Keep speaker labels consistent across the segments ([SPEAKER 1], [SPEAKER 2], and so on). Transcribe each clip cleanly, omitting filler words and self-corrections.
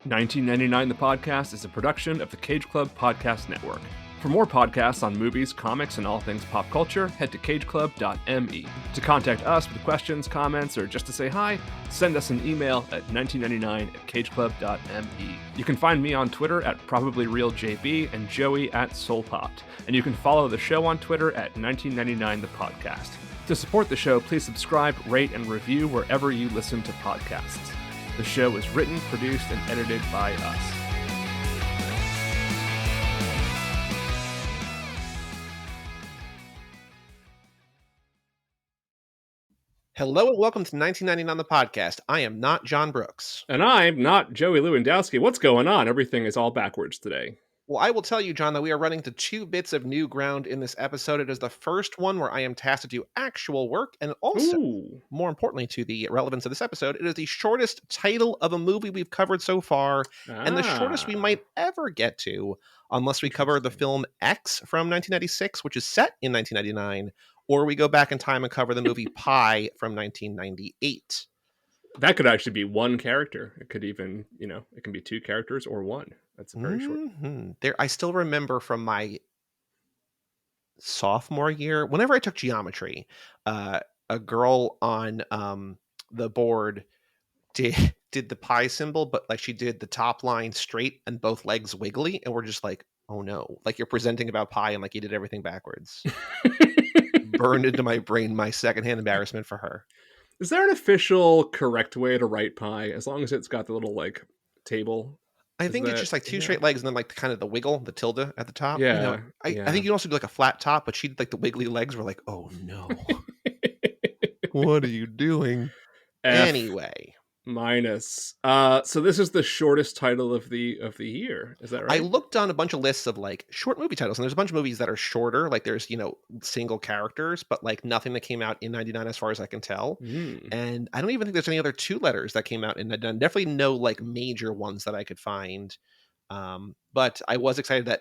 [SPEAKER 1] 1999 The Podcast is a production of the Cage Club Podcast Network. For more podcasts on movies, comics, and all things pop culture, head to cageclub.me. To contact us with questions, comments, or just to say hi, send us an email at 1999@cageclub.me. You can find me on Twitter at probablyrealjb and Joey at Soulpot. And you can follow the show on Twitter at 1999 The Podcast. To support the show, please subscribe, rate, and review wherever you listen to podcasts. The show is written, produced, and edited by us.
[SPEAKER 2] Hello and welcome to 1999 The Podcast. I am not John Brooks.
[SPEAKER 1] And I'm not Joey Lewandowski. What's going on? Everything is all backwards today.
[SPEAKER 2] Well, I will tell you, John, that we are running to 2 bits of new ground in this episode. It is the first one where I am tasked to do actual work, and also, more importantly to the relevance of this episode, it is the shortest title of a movie we've covered so far, and the shortest we might ever get to, unless we cover the film X from 1996, which is set in 1999, or we go back in time and cover the movie Pi from 1998.
[SPEAKER 1] That could actually be one character. It could even, it can be 2 characters or one. That's very short.
[SPEAKER 2] I still remember from my sophomore year, whenever I took geometry, a girl on the board did the pi symbol, but like she did the top line straight and both legs wiggly, and we're just like, oh no, like you're presenting about pi and like you did everything backwards. Burned into my brain, my secondhand embarrassment for her.
[SPEAKER 1] Is there an official correct way to write pi, as long as it's got the little like table?
[SPEAKER 2] I think it's just like 2 straight legs and then like kind of the wiggle, the tilde at the top.
[SPEAKER 1] Yeah.
[SPEAKER 2] I think you can also do like a flat top, but she did like the wiggly legs. We're like, oh no. What are you doing? Anyway.
[SPEAKER 1] Minus. So this is the shortest title of the year. Is that right?
[SPEAKER 2] I looked on a bunch of lists of like short movie titles, and there's a bunch of movies that are shorter. Like there's, single characters, but like nothing that came out in 99 as far as I can tell. And I don't even think there's any other 2 letters that came out in 99. Definitely no like major ones that I could find. But I was excited that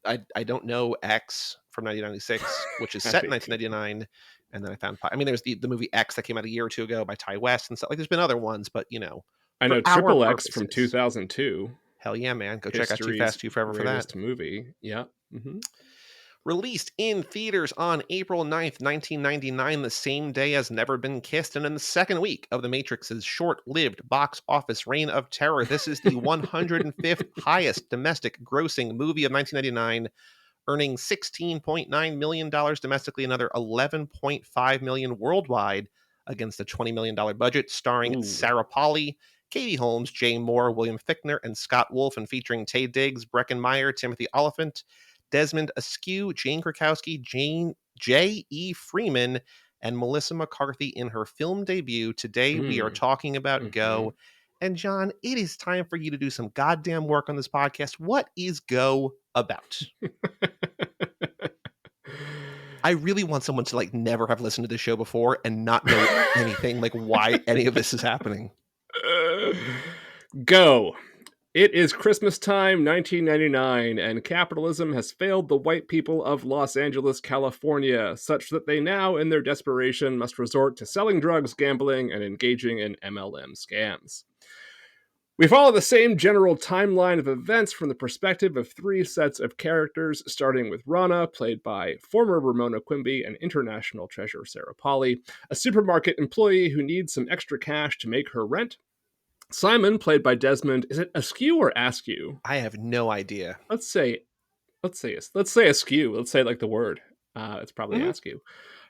[SPEAKER 2] I don't know X from 1996, which is set in 1999. And then I found Pi. I mean, there's the movie X that came out a year or 2 ago by Ty West and stuff. Like, there's been other ones, but
[SPEAKER 1] I know Triple X from 2002.
[SPEAKER 2] Hell yeah, man! Go check out Too Fast, Too Forever for that
[SPEAKER 1] movie. Yeah. Mm-hmm.
[SPEAKER 2] Released in theaters on April 9th, 1999, the same day as Never Been Kissed, and in the second week of The Matrix's short-lived box office reign of terror. This is the 105th highest domestic grossing movie of 1999. Earning $16.9 million domestically, another $11.5 million worldwide against a $20 million budget, starring Sarah Polley, Katie Holmes, Jay Moore, William Fichtner, and Scott Wolf, and featuring Taye Diggs, Breckin Meyer, Timothy Oliphant, Desmond Askew, Jane Krakowski, J.E. Freeman, and Melissa McCarthy in her film debut. Today we are talking about Go. And John, it is time for you to do some goddamn work on this podcast. What is Go about? I really want someone to like never have listened to this show before and not know anything like why any of this is happening.
[SPEAKER 1] Go. It is Christmas time, 1999, and capitalism has failed the white people of Los Angeles, California, such that they now, in their desperation, must resort to selling drugs, gambling, and engaging in MLM scams. We follow the same general timeline of events from the perspective of 3 sets of characters, starting with Rana, played by former Ramona Quimby and international treasure Sarah Polley, a supermarket employee who needs some extra cash to make her rent. Simon, played by Desmond, is it Askew or Askew?
[SPEAKER 2] I have no idea.
[SPEAKER 1] Let's say Askew. Let's say like the word. It's probably Askew.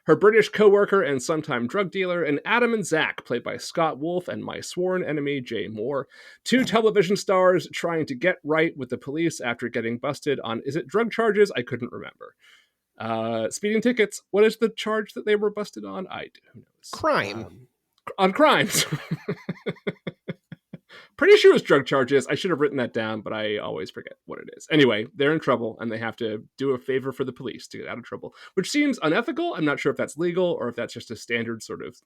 [SPEAKER 1] Her British co-worker and sometime drug dealer, and Adam and Zach, played by Scott Wolf and my sworn enemy, Jay Moore. 2 television stars trying to get right with the police after getting busted on, is it drug charges? I couldn't remember. Speeding tickets. What is the charge that they were busted on? Who knows?
[SPEAKER 2] Crime.
[SPEAKER 1] On crimes. Pretty sure it's drug charges. I should have written that down, but I always forget what it is. Anyway, they're in trouble, and they have to do a favor for the police to get out of trouble, which seems unethical. I'm not sure if that's legal or if that's just a standard sort of,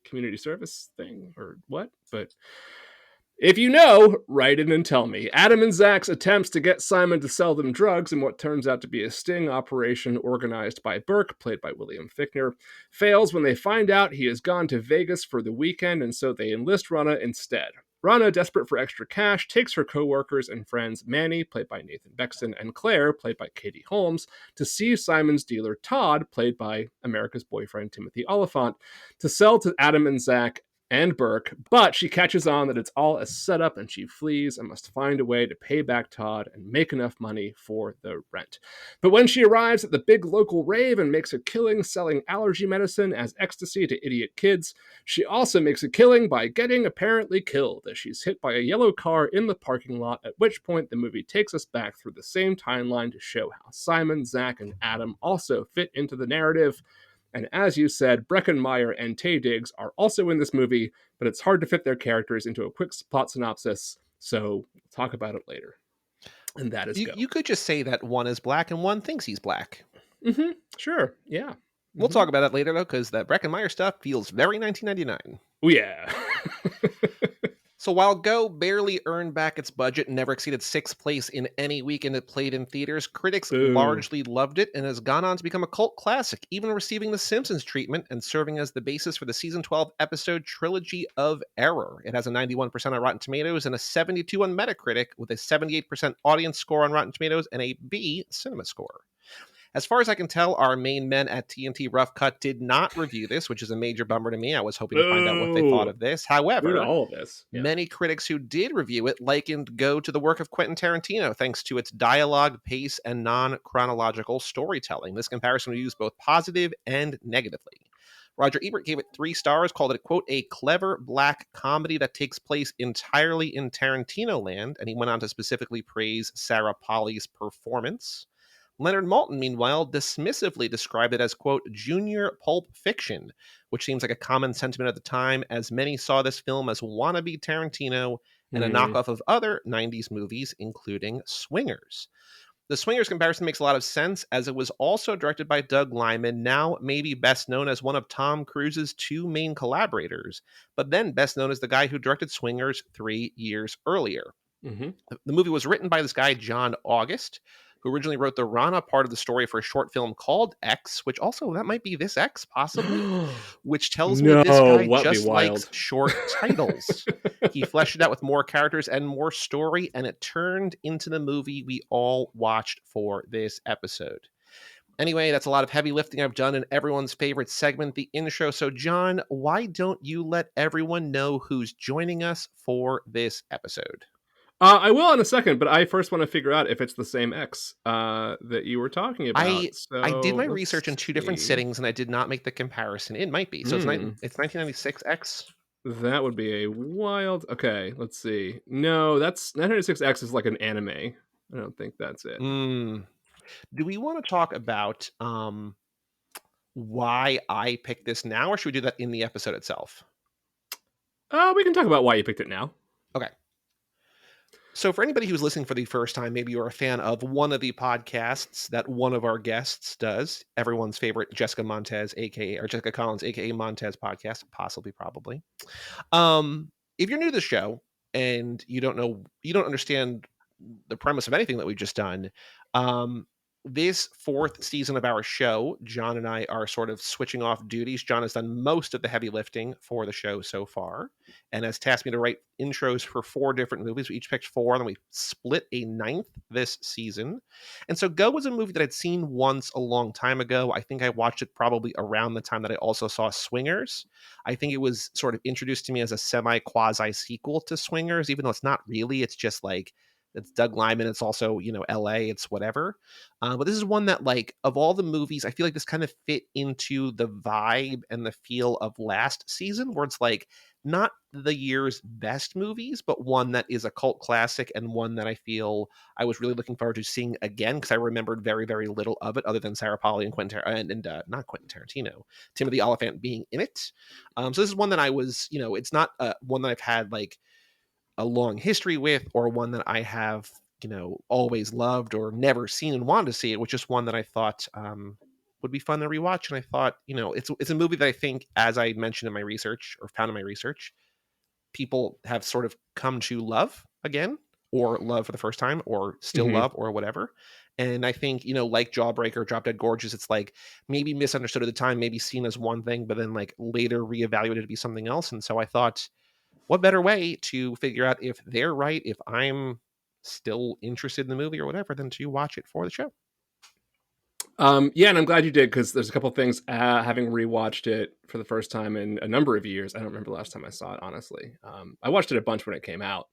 [SPEAKER 1] community service thing or what. But If you know, write in and tell me. Adam and Zach's attempts to get Simon to sell them drugs in what turns out to be a sting operation organized by Burke, played by William Fichtner, fails when they find out he has gone to Vegas for the weekend, and so they enlist Rana instead. Rana, desperate for extra cash, takes her co-workers and friends Manny, played by Nathan Bexton, and Claire, played by Katie Holmes, to see Simon's dealer Todd, played by America's boyfriend Timothy Oliphant, to sell to Adam and Zach and Burke, but she catches on that it's all a setup and she flees and must find a way to pay back Todd and make enough money for the rent. But when she arrives at the big local rave and makes a killing selling allergy medicine as ecstasy to idiot kids, she also makes a killing by getting apparently killed as she's hit by a yellow car in the parking lot, at which point the movie takes us back through the same timeline to show how Simon, Zach, and Adam also fit into the narrative. And as you said, Breckenmeyer and Taye Diggs are also in this movie, but it's hard to fit their characters into a quick plot synopsis, so we'll talk about it later. And that is Go.
[SPEAKER 2] You could just say that one is black and one thinks he's black.
[SPEAKER 1] Mm-hmm. Sure, yeah. Mm-hmm.
[SPEAKER 2] We'll talk about that later, though, because that Breckenmeyer stuff feels very 1999.
[SPEAKER 1] Oh, yeah.
[SPEAKER 2] So while Go barely earned back its budget and never exceeded sixth place in any weekend it played in theaters, critics largely loved it and has gone on to become a cult classic, even receiving the Simpsons treatment and serving as the basis for the season 12 episode Trilogy of Error. It has a 91% on Rotten Tomatoes and a 72 on Metacritic, with a 78% audience score on Rotten Tomatoes and a B cinema score. As far as I can tell, our main men at TNT Rough Cut did not review this, which is a major bummer to me. I was hoping to find out what they thought of this. However,
[SPEAKER 1] all of this. Yeah.
[SPEAKER 2] Many critics who did review it likened Go to the work of Quentin Tarantino, thanks to its dialogue, pace, and non-chronological storytelling. This comparison was used both positive and negatively. Roger Ebert gave it 3 stars, called it, quote, a clever black comedy that takes place entirely in Tarantino land, and he went on to specifically praise Sarah Polley's performance. Leonard Maltin, meanwhile, dismissively described it as, quote, junior pulp fiction, which seems like a common sentiment at the time, as many saw this film as wannabe Tarantino and a knockoff of other 90s movies, including Swingers. The Swingers comparison makes a lot of sense, as it was also directed by Doug Liman, now maybe best known as one of Tom Cruise's 2 main collaborators, but then best known as the guy who directed Swingers 3 years earlier. Mm-hmm. The movie was written by this guy, John August, who originally wrote the Rana part of the story for a short film called X, which also, that might be this X, possibly, which tells me this guy just likes short titles. He fleshed it out with more characters and more story, and it turned into the movie we all watched for this episode. Anyway, that's a lot of heavy lifting I've done in everyone's favorite segment, the intro. So, John, why don't you let everyone know who's joining us for this episode?
[SPEAKER 1] I will in a second, but I first want to figure out if it's the same X that you were talking about.
[SPEAKER 2] I did my research in 2 different sittings, and I did not make the comparison. It might be. So it's 1996 X.
[SPEAKER 1] That would be a wild... Okay, let's see. No, that's 1996 X is like an anime. I don't think that's it.
[SPEAKER 2] Do we want to talk about why I picked this now, or should we do that in the episode itself?
[SPEAKER 1] We can talk about why you picked it now.
[SPEAKER 2] Okay. So for anybody who's listening for the first time, maybe you're a fan of one of the podcasts that one of our guests does, everyone's favorite Jessica Montez, or Jessica Collins, aka Montez podcast, possibly, probably. If you're new to the show and you don't understand the premise of anything that we've just done, this 4th season of our show, John and I are sort of switching off duties. John has done most of the heavy lifting for the show so far and has tasked me to write intros for 4 different movies. We each picked 4, and then we split a 9th this season. And so Go was a movie that I'd seen once a long time ago. I think I watched it probably around the time that I also saw Swingers. I think it was sort of introduced to me as a semi-quasi sequel to Swingers, even though it's not really. It's just like, it's Doug Liman. It's also, LA. It's whatever. But this is one that, like, of all the movies, I feel like this kind of fit into the vibe and the feel of last season, where it's like not the year's best movies, but one that is a cult classic and one that I feel I was really looking forward to seeing again, because I remembered very, very little of it other than Sarah Polley and not Quentin Tarantino, Timothy Oliphant being in it. So this is one that I was, it's not one that I've had like a long history with, or one that I have, always loved or never seen and wanted to see. It was just one that I thought would be fun to rewatch. And I thought, it's a movie that I think, as I mentioned in my research, or found in my research, people have sort of come to love again, or love for the first time, or still
[SPEAKER 1] Mhm.
[SPEAKER 2] love, or whatever. And I think, like Jawbreaker, Drop Dead Gorgeous, it's like maybe misunderstood at the time, maybe seen as one thing, but then like later reevaluated to be something else. And so I thought, what better way to figure out if they're right, if I'm still interested in the movie or whatever, than to watch it for the show.
[SPEAKER 1] Yeah, and I'm glad you did, because there's a couple things, having rewatched it for the first time in a number of years. I don't remember the last time I saw it, honestly. I watched it a bunch when it came out,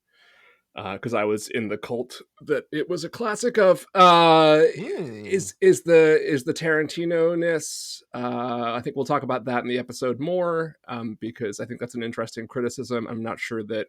[SPEAKER 1] because I was in the cult that it was a classic of.
[SPEAKER 2] Hmm.
[SPEAKER 1] Is the Tarantino-ness? I think we'll talk about that in the episode more, because I think that's an interesting criticism. I'm not sure that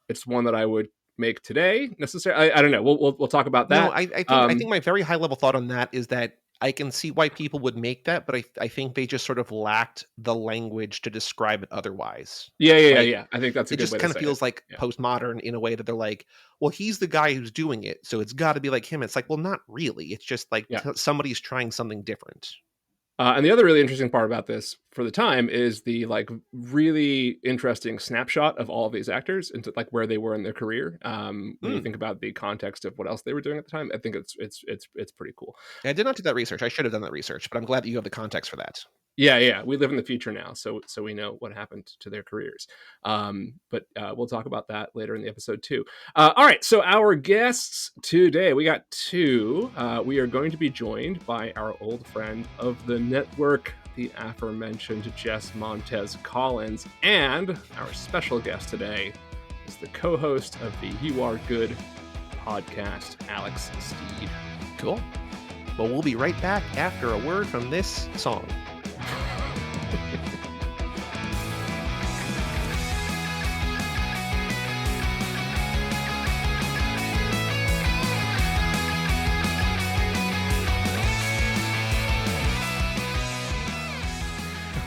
[SPEAKER 1] it's one that I would make today necessarily. I don't know. We'll talk about
[SPEAKER 2] No,
[SPEAKER 1] that.
[SPEAKER 2] I think my very high level thought on that is that I can see why people would make that, but I think they just sort of lacked the language to describe it otherwise. Like,
[SPEAKER 1] Yeah. I think that's a
[SPEAKER 2] it
[SPEAKER 1] good
[SPEAKER 2] just
[SPEAKER 1] way to
[SPEAKER 2] kind of
[SPEAKER 1] say it.
[SPEAKER 2] feels like
[SPEAKER 1] Yeah.
[SPEAKER 2] postmodern in a way that they're like, well, he's the guy who's doing it, so it's got to be like him. It's like, well, not really. It's just like
[SPEAKER 1] Yeah.
[SPEAKER 2] somebody's trying something different.
[SPEAKER 1] And the other really interesting part about this for the time is the like really interesting snapshot of all of these actors into like where they were in their career. When you
[SPEAKER 2] Hmm.
[SPEAKER 1] think about the context of what else they were doing at the time, I think it's pretty cool.
[SPEAKER 2] I did not do that research. I should have done that research, but I'm glad that you have the context for that.
[SPEAKER 1] Yeah. We live in the future now, so we know what happened to their careers. But we'll talk about that later in the episode too. All right, so our guests today, we got two. We are going to be joined by our old friend of the network, the aforementioned Jess Montez Collins, and our special guest today is the co-host of the You Are Good podcast, Alex Steed.
[SPEAKER 2] Cool. Well, we'll be right back after a word from this song.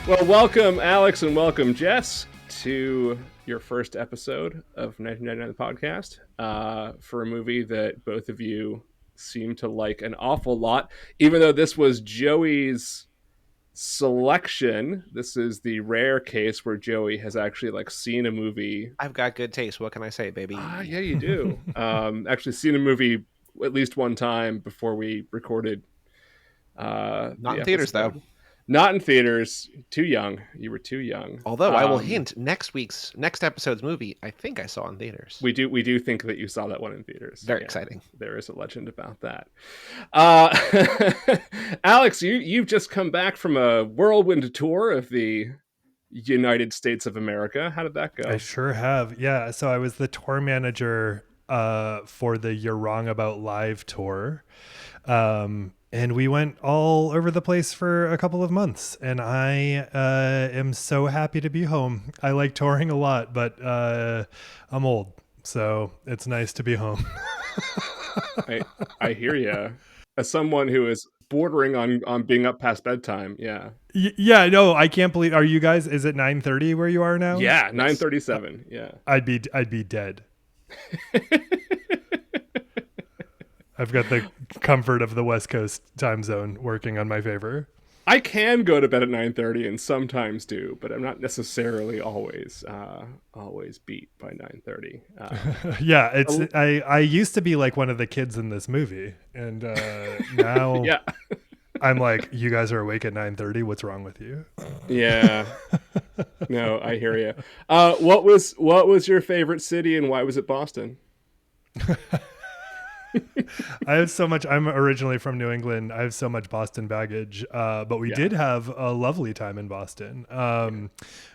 [SPEAKER 1] Well, welcome, Alex, and welcome, Jess, to your first episode of 1999 the podcast, for a movie that both of you seem to like an awful lot. Even though this was Joey's selection, this is the rare case where Joey has actually like seen a movie.
[SPEAKER 2] I've got good taste. What can I say, baby?
[SPEAKER 1] Yeah, you do. Actually seen a movie at least one time before we recorded
[SPEAKER 2] Not
[SPEAKER 1] the
[SPEAKER 2] in theaters, though.
[SPEAKER 1] episode. Not in theaters. Too young. You were too young.
[SPEAKER 2] Although I will hint, next episode's movie, I think I saw in theaters.
[SPEAKER 1] We do think that you saw that one in theaters.
[SPEAKER 2] Very exciting.
[SPEAKER 1] There is a legend about that. Alex, you've just come back from a whirlwind tour of the United States of America. How did that go?
[SPEAKER 3] I sure have. Yeah. So I was the tour manager for the You're Wrong About Live tour. And we went all over the place for a couple of months, and I am so happy to be home. I like touring a lot, but I'm old, so it's nice to be home.
[SPEAKER 1] I hear you. As someone who is bordering on being up past bedtime, yeah.
[SPEAKER 3] Yeah, no, I can't believe. Are you guys? Is it 9:30 where you are now?
[SPEAKER 1] Yeah, 9:37. Yeah,
[SPEAKER 3] I'd be dead. I've got the comfort of the West Coast time zone working on my favor.
[SPEAKER 1] I can go to bed at 9:30 and sometimes do, but I'm not necessarily always beat by 9:30.
[SPEAKER 3] Yeah, I used to be like one of the kids in this movie, and now
[SPEAKER 1] yeah.
[SPEAKER 3] I'm like, you guys are awake at 9:30. What's wrong with you?
[SPEAKER 1] Yeah. No, I hear you. What was your favorite city, and why was it Boston?
[SPEAKER 3] I have so much. I'm originally from New England. I have so much Boston baggage, but we did have a lovely time in Boston.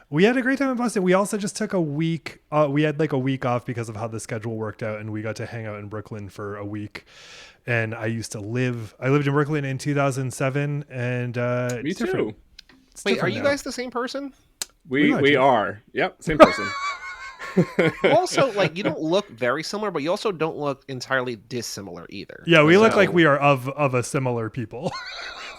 [SPEAKER 3] We had a great time in Boston. We also just took a week. We had like a week off because of how the schedule worked out, and we got to hang out in Brooklyn for a week. And I lived in Brooklyn in 2007, and
[SPEAKER 1] Me
[SPEAKER 3] it's
[SPEAKER 1] too.
[SPEAKER 3] different.
[SPEAKER 2] Wait, are you
[SPEAKER 3] now.
[SPEAKER 2] guys the same person?
[SPEAKER 1] We are. Yep, same person.
[SPEAKER 2] Also, like, you don't look very similar, but you also don't look entirely dissimilar either.
[SPEAKER 3] Yeah, we look
[SPEAKER 2] So,
[SPEAKER 3] like we are of a similar people.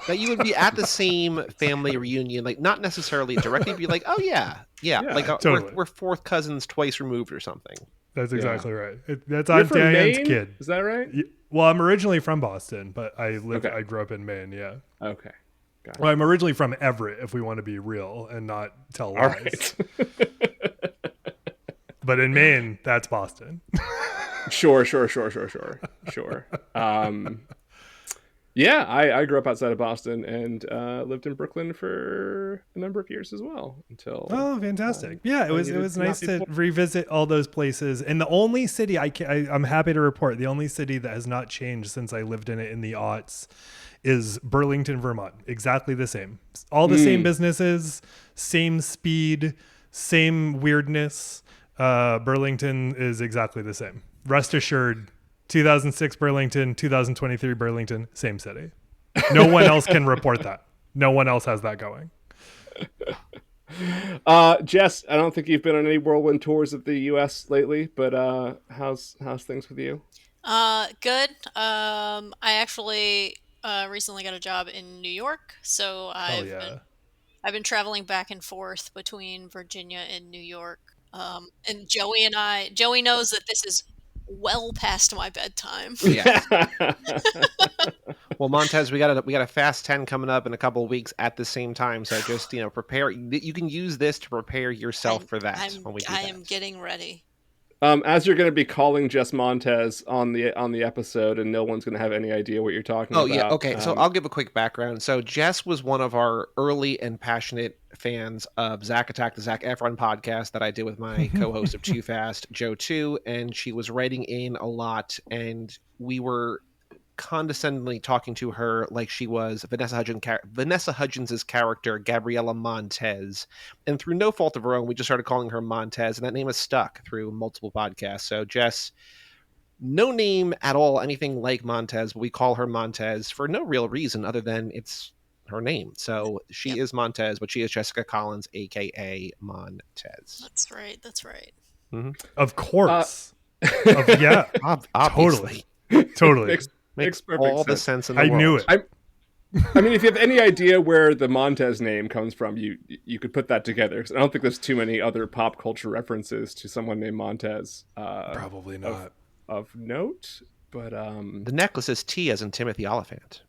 [SPEAKER 2] that you would be at the same family reunion, like not necessarily directly be like, oh yeah, like
[SPEAKER 3] totally.
[SPEAKER 2] we're fourth cousins twice removed or something.
[SPEAKER 3] That's exactly right.
[SPEAKER 1] You're
[SPEAKER 3] I'm
[SPEAKER 1] from
[SPEAKER 3] Diane's
[SPEAKER 1] Maine?
[SPEAKER 3] kid.
[SPEAKER 1] Is that right?
[SPEAKER 3] Well, I'm originally from Boston, but I
[SPEAKER 1] Okay.
[SPEAKER 3] grew up in Maine. Yeah.
[SPEAKER 1] Okay. Got it.
[SPEAKER 3] Well, I'm originally from Everett, if we want to be real and not tell
[SPEAKER 1] All
[SPEAKER 3] lies.
[SPEAKER 1] right.
[SPEAKER 3] but in Maine, that's Boston.
[SPEAKER 1] Sure. Yeah, I grew up outside of Boston and lived in Brooklyn for a number of years as well until.
[SPEAKER 3] Oh, fantastic! Yeah, it was nice to
[SPEAKER 1] before.
[SPEAKER 3] revisit all those places. And the only city I'm happy to report, the only city that has not changed since I lived in it in the aughts is Burlington, Vermont. Exactly the same. All the same businesses, same speed, same weirdness. Burlington is exactly the same. Rest assured. 2006 Burlington, 2023 Burlington, same city. No one else can report that. No one else has that going.
[SPEAKER 1] Jess, I don't think you've been on any whirlwind tours of the U.S. lately, but how's things with you?
[SPEAKER 4] Good. I actually recently got a job in New York, so I've been traveling back and forth between Virginia and New York. And Joey knows that this is well past my bedtime.
[SPEAKER 2] Yeah. Well, Montez, we got a Fast 10 coming up in a couple of weeks at the same time. So just prepare. You can use this to prepare yourself for that.
[SPEAKER 4] I am getting ready.
[SPEAKER 1] As you're going to be calling Jess Montez on the episode, and no one's going to have any idea what you're talking about. Oh
[SPEAKER 2] yeah, okay. So I'll give a quick background. So Jess was one of our early and passionate fans of Zack Attack, the Zac Efron podcast that I did with my co-host of Too Fast, Joe Too, and she was writing in a lot, and we were condescendingly talking to her like she was Vanessa Hudgens' character Gabriella Montez, and through no fault of her own, we just started calling her Montez, and that name has stuck through multiple podcasts. So Jess, no name at all anything like Montez, but we call her Montez for no real reason other than it's her name. So she is Montez, but she is Jessica Collins, aka Montez.
[SPEAKER 4] That's right.
[SPEAKER 2] Mm-hmm.
[SPEAKER 3] Of course. Yeah,
[SPEAKER 2] obviously.
[SPEAKER 3] Totally.
[SPEAKER 2] Makes all the sense in the
[SPEAKER 3] world.
[SPEAKER 2] I
[SPEAKER 3] knew it.
[SPEAKER 1] I mean, if you have any idea where the Montez name comes from, you could put that together. I don't think there's too many other pop culture references to someone named Montez.
[SPEAKER 3] Probably not.
[SPEAKER 1] Of note, but
[SPEAKER 2] the necklace is T as in Timothy Oliphant.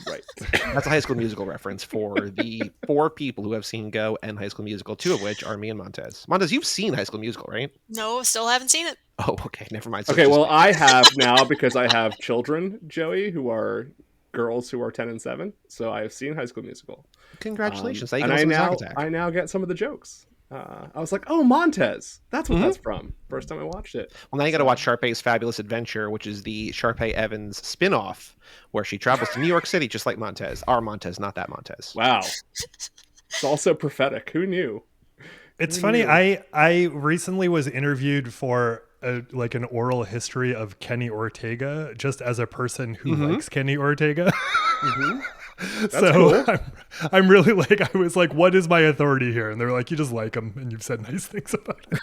[SPEAKER 1] Right.
[SPEAKER 2] That's a High School Musical reference for the 4 people who have seen Go and High School Musical, 2 of which are me and Montez. Montez, you've seen High School Musical, right?
[SPEAKER 4] No, still haven't seen it.
[SPEAKER 2] Oh, okay. Never mind. So
[SPEAKER 1] okay, well, I have now because I have children, Joey, who are girls who are 10 and 7. So I have seen High School Musical.
[SPEAKER 2] Congratulations.
[SPEAKER 1] And I now get some of the jokes. I was like, oh, Montez. That's what that's from. First time I watched it.
[SPEAKER 2] Well, now you got to watch Sharpay's Fabulous Adventure, which is the Sharpay Evans spinoff, where she travels to New York City just like Montez. Our Montez, not that Montez.
[SPEAKER 1] Wow. It's also prophetic. Who knew?
[SPEAKER 3] It's funny. I recently was interviewed for an oral history of Kenny Ortega, just as a person who likes Kenny Ortega. So cool. I'm really I was like, what is my authority here? And they're like, you just like him and you've said nice things about him.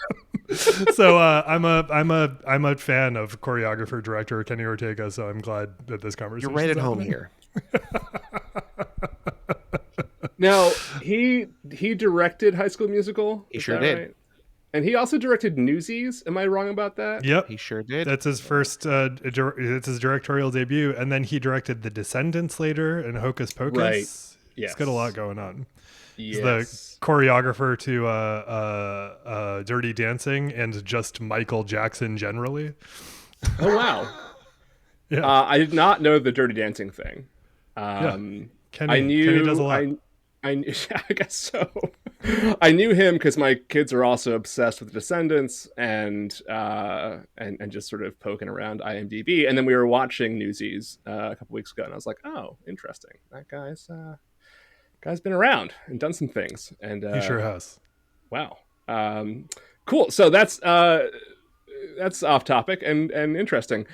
[SPEAKER 3] So I'm a fan of choreographer director Kenny Ortega. So I'm glad that this conversation.
[SPEAKER 2] You're right at home here.
[SPEAKER 1] Now he directed High School Musical.
[SPEAKER 2] He sure did. Right?
[SPEAKER 1] And he also directed Newsies. Am I wrong about that?
[SPEAKER 3] Yep.
[SPEAKER 2] He sure did.
[SPEAKER 3] That's his first, it's his directorial debut. And then he directed The Descendants later and Hocus Pocus.
[SPEAKER 1] Right. Yes.
[SPEAKER 3] He's got a lot going on.
[SPEAKER 1] Yes.
[SPEAKER 3] He's the choreographer to Dirty Dancing and just Michael Jackson generally.
[SPEAKER 1] Oh, wow.
[SPEAKER 3] Yeah.
[SPEAKER 1] I did not know the Dirty Dancing thing.
[SPEAKER 3] Kenny does a lot.
[SPEAKER 1] I guess so. I knew him because my kids are also obsessed with The Descendants and just sort of poking around IMDb. And then we were watching Newsies a couple weeks ago, and I was like, "Oh, interesting. That guy's been around and done some things." And
[SPEAKER 3] he sure has.
[SPEAKER 1] Wow. Cool. So that's off topic and interesting.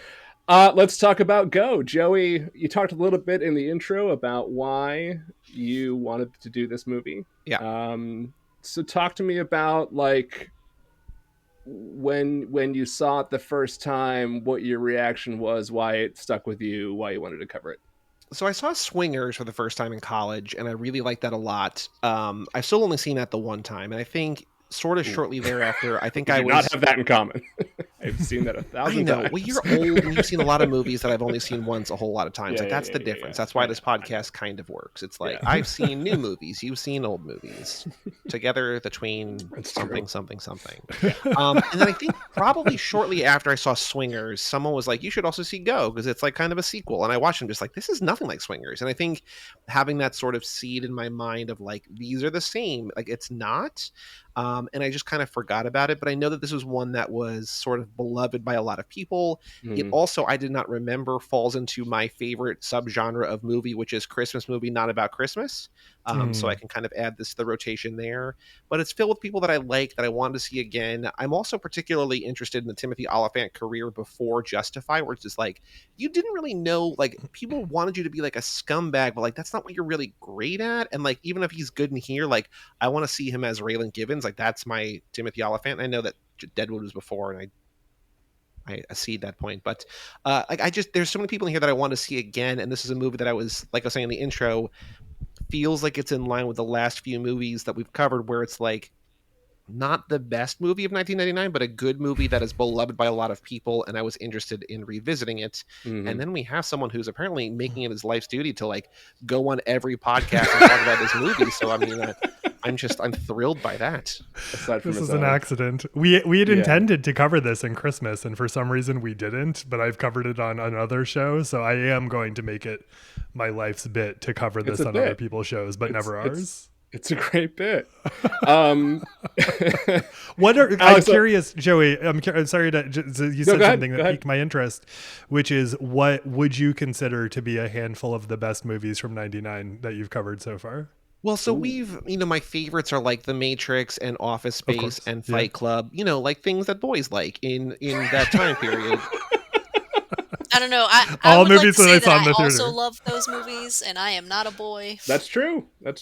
[SPEAKER 1] Let's talk about Go. Joey, you talked a little bit in the intro about why you wanted to do this movie.
[SPEAKER 2] Yeah.
[SPEAKER 1] So talk to me about when you saw it the first time, what your reaction was, why it stuck with you, why you wanted to cover it.
[SPEAKER 2] So I saw Swingers for the first time in college, and I really liked that a lot. I've still only seen that the one time, and I think sort of shortly thereafter, I think I
[SPEAKER 1] not have that in common. I've seen that 1,000
[SPEAKER 2] I know.
[SPEAKER 1] times.
[SPEAKER 2] Well, you're old and you've seen a lot of movies that I've only seen once a whole lot of times.
[SPEAKER 1] Yeah,
[SPEAKER 2] like that's the difference. That's why this podcast kind of works. It's like I've seen new movies, you've seen old movies. Together the tween something. And then I think probably shortly after I saw Swingers, someone was like, "You should also see Go," because it's like kind of a sequel. And I watched them just like, this is nothing like Swingers. And I think having that sort of seed in my mind of like, these are the same, like it's not. And I just kind of forgot about it. But I know that this was one that was sort of beloved by a lot of people. It also, I did not remember, falls into my favorite subgenre of movie, which is Christmas movie not about Christmas. So I can kind of add this to the rotation there. But it's filled with people that I like, that I wanted to see again. I'm also particularly interested in the Timothy Olyphant career before Justify, where it's just like, you didn't really know, like, people wanted you to be like a scumbag, but like, that's not what you're really great at. And like, even if he's good in here, like, I want to see him as Raylan Givens. Like, that's my Timothy Olyphant. I know that Deadwood was before, and I see that point, but like there's so many people in here that I want to see again, and this is a movie that I was saying in the intro, feels like it's in line with the last few movies that we've covered, where it's like not the best movie of 1999, but a good movie that is beloved by a lot of people, and I was interested in revisiting it. And then we have someone who's apparently making it his life's duty to like go on every podcast and talk about this movie. So I mean, I'm thrilled by that.
[SPEAKER 3] This is an accident. We had intended to cover this in Christmas, and for some reason we didn't, but I've covered it on another show, so I am going to make it my life's bit to cover this on other people's shows, but never ours.
[SPEAKER 1] It's a great bit.
[SPEAKER 3] I'm curious, Joey. I'm sorry you said something that piqued my interest, which is, what would you consider to be a handful of the best movies from '99 that you've covered so far?
[SPEAKER 2] Well, so we've, my favorites are like The Matrix and Office Space and Fight Club, like things that boys like in that time period.
[SPEAKER 4] I don't know. I
[SPEAKER 3] all
[SPEAKER 4] would
[SPEAKER 3] movies
[SPEAKER 4] like to say
[SPEAKER 3] that I saw in the
[SPEAKER 4] I
[SPEAKER 3] theater.
[SPEAKER 4] also love those movies, and I am not a boy.
[SPEAKER 1] That's true. Well,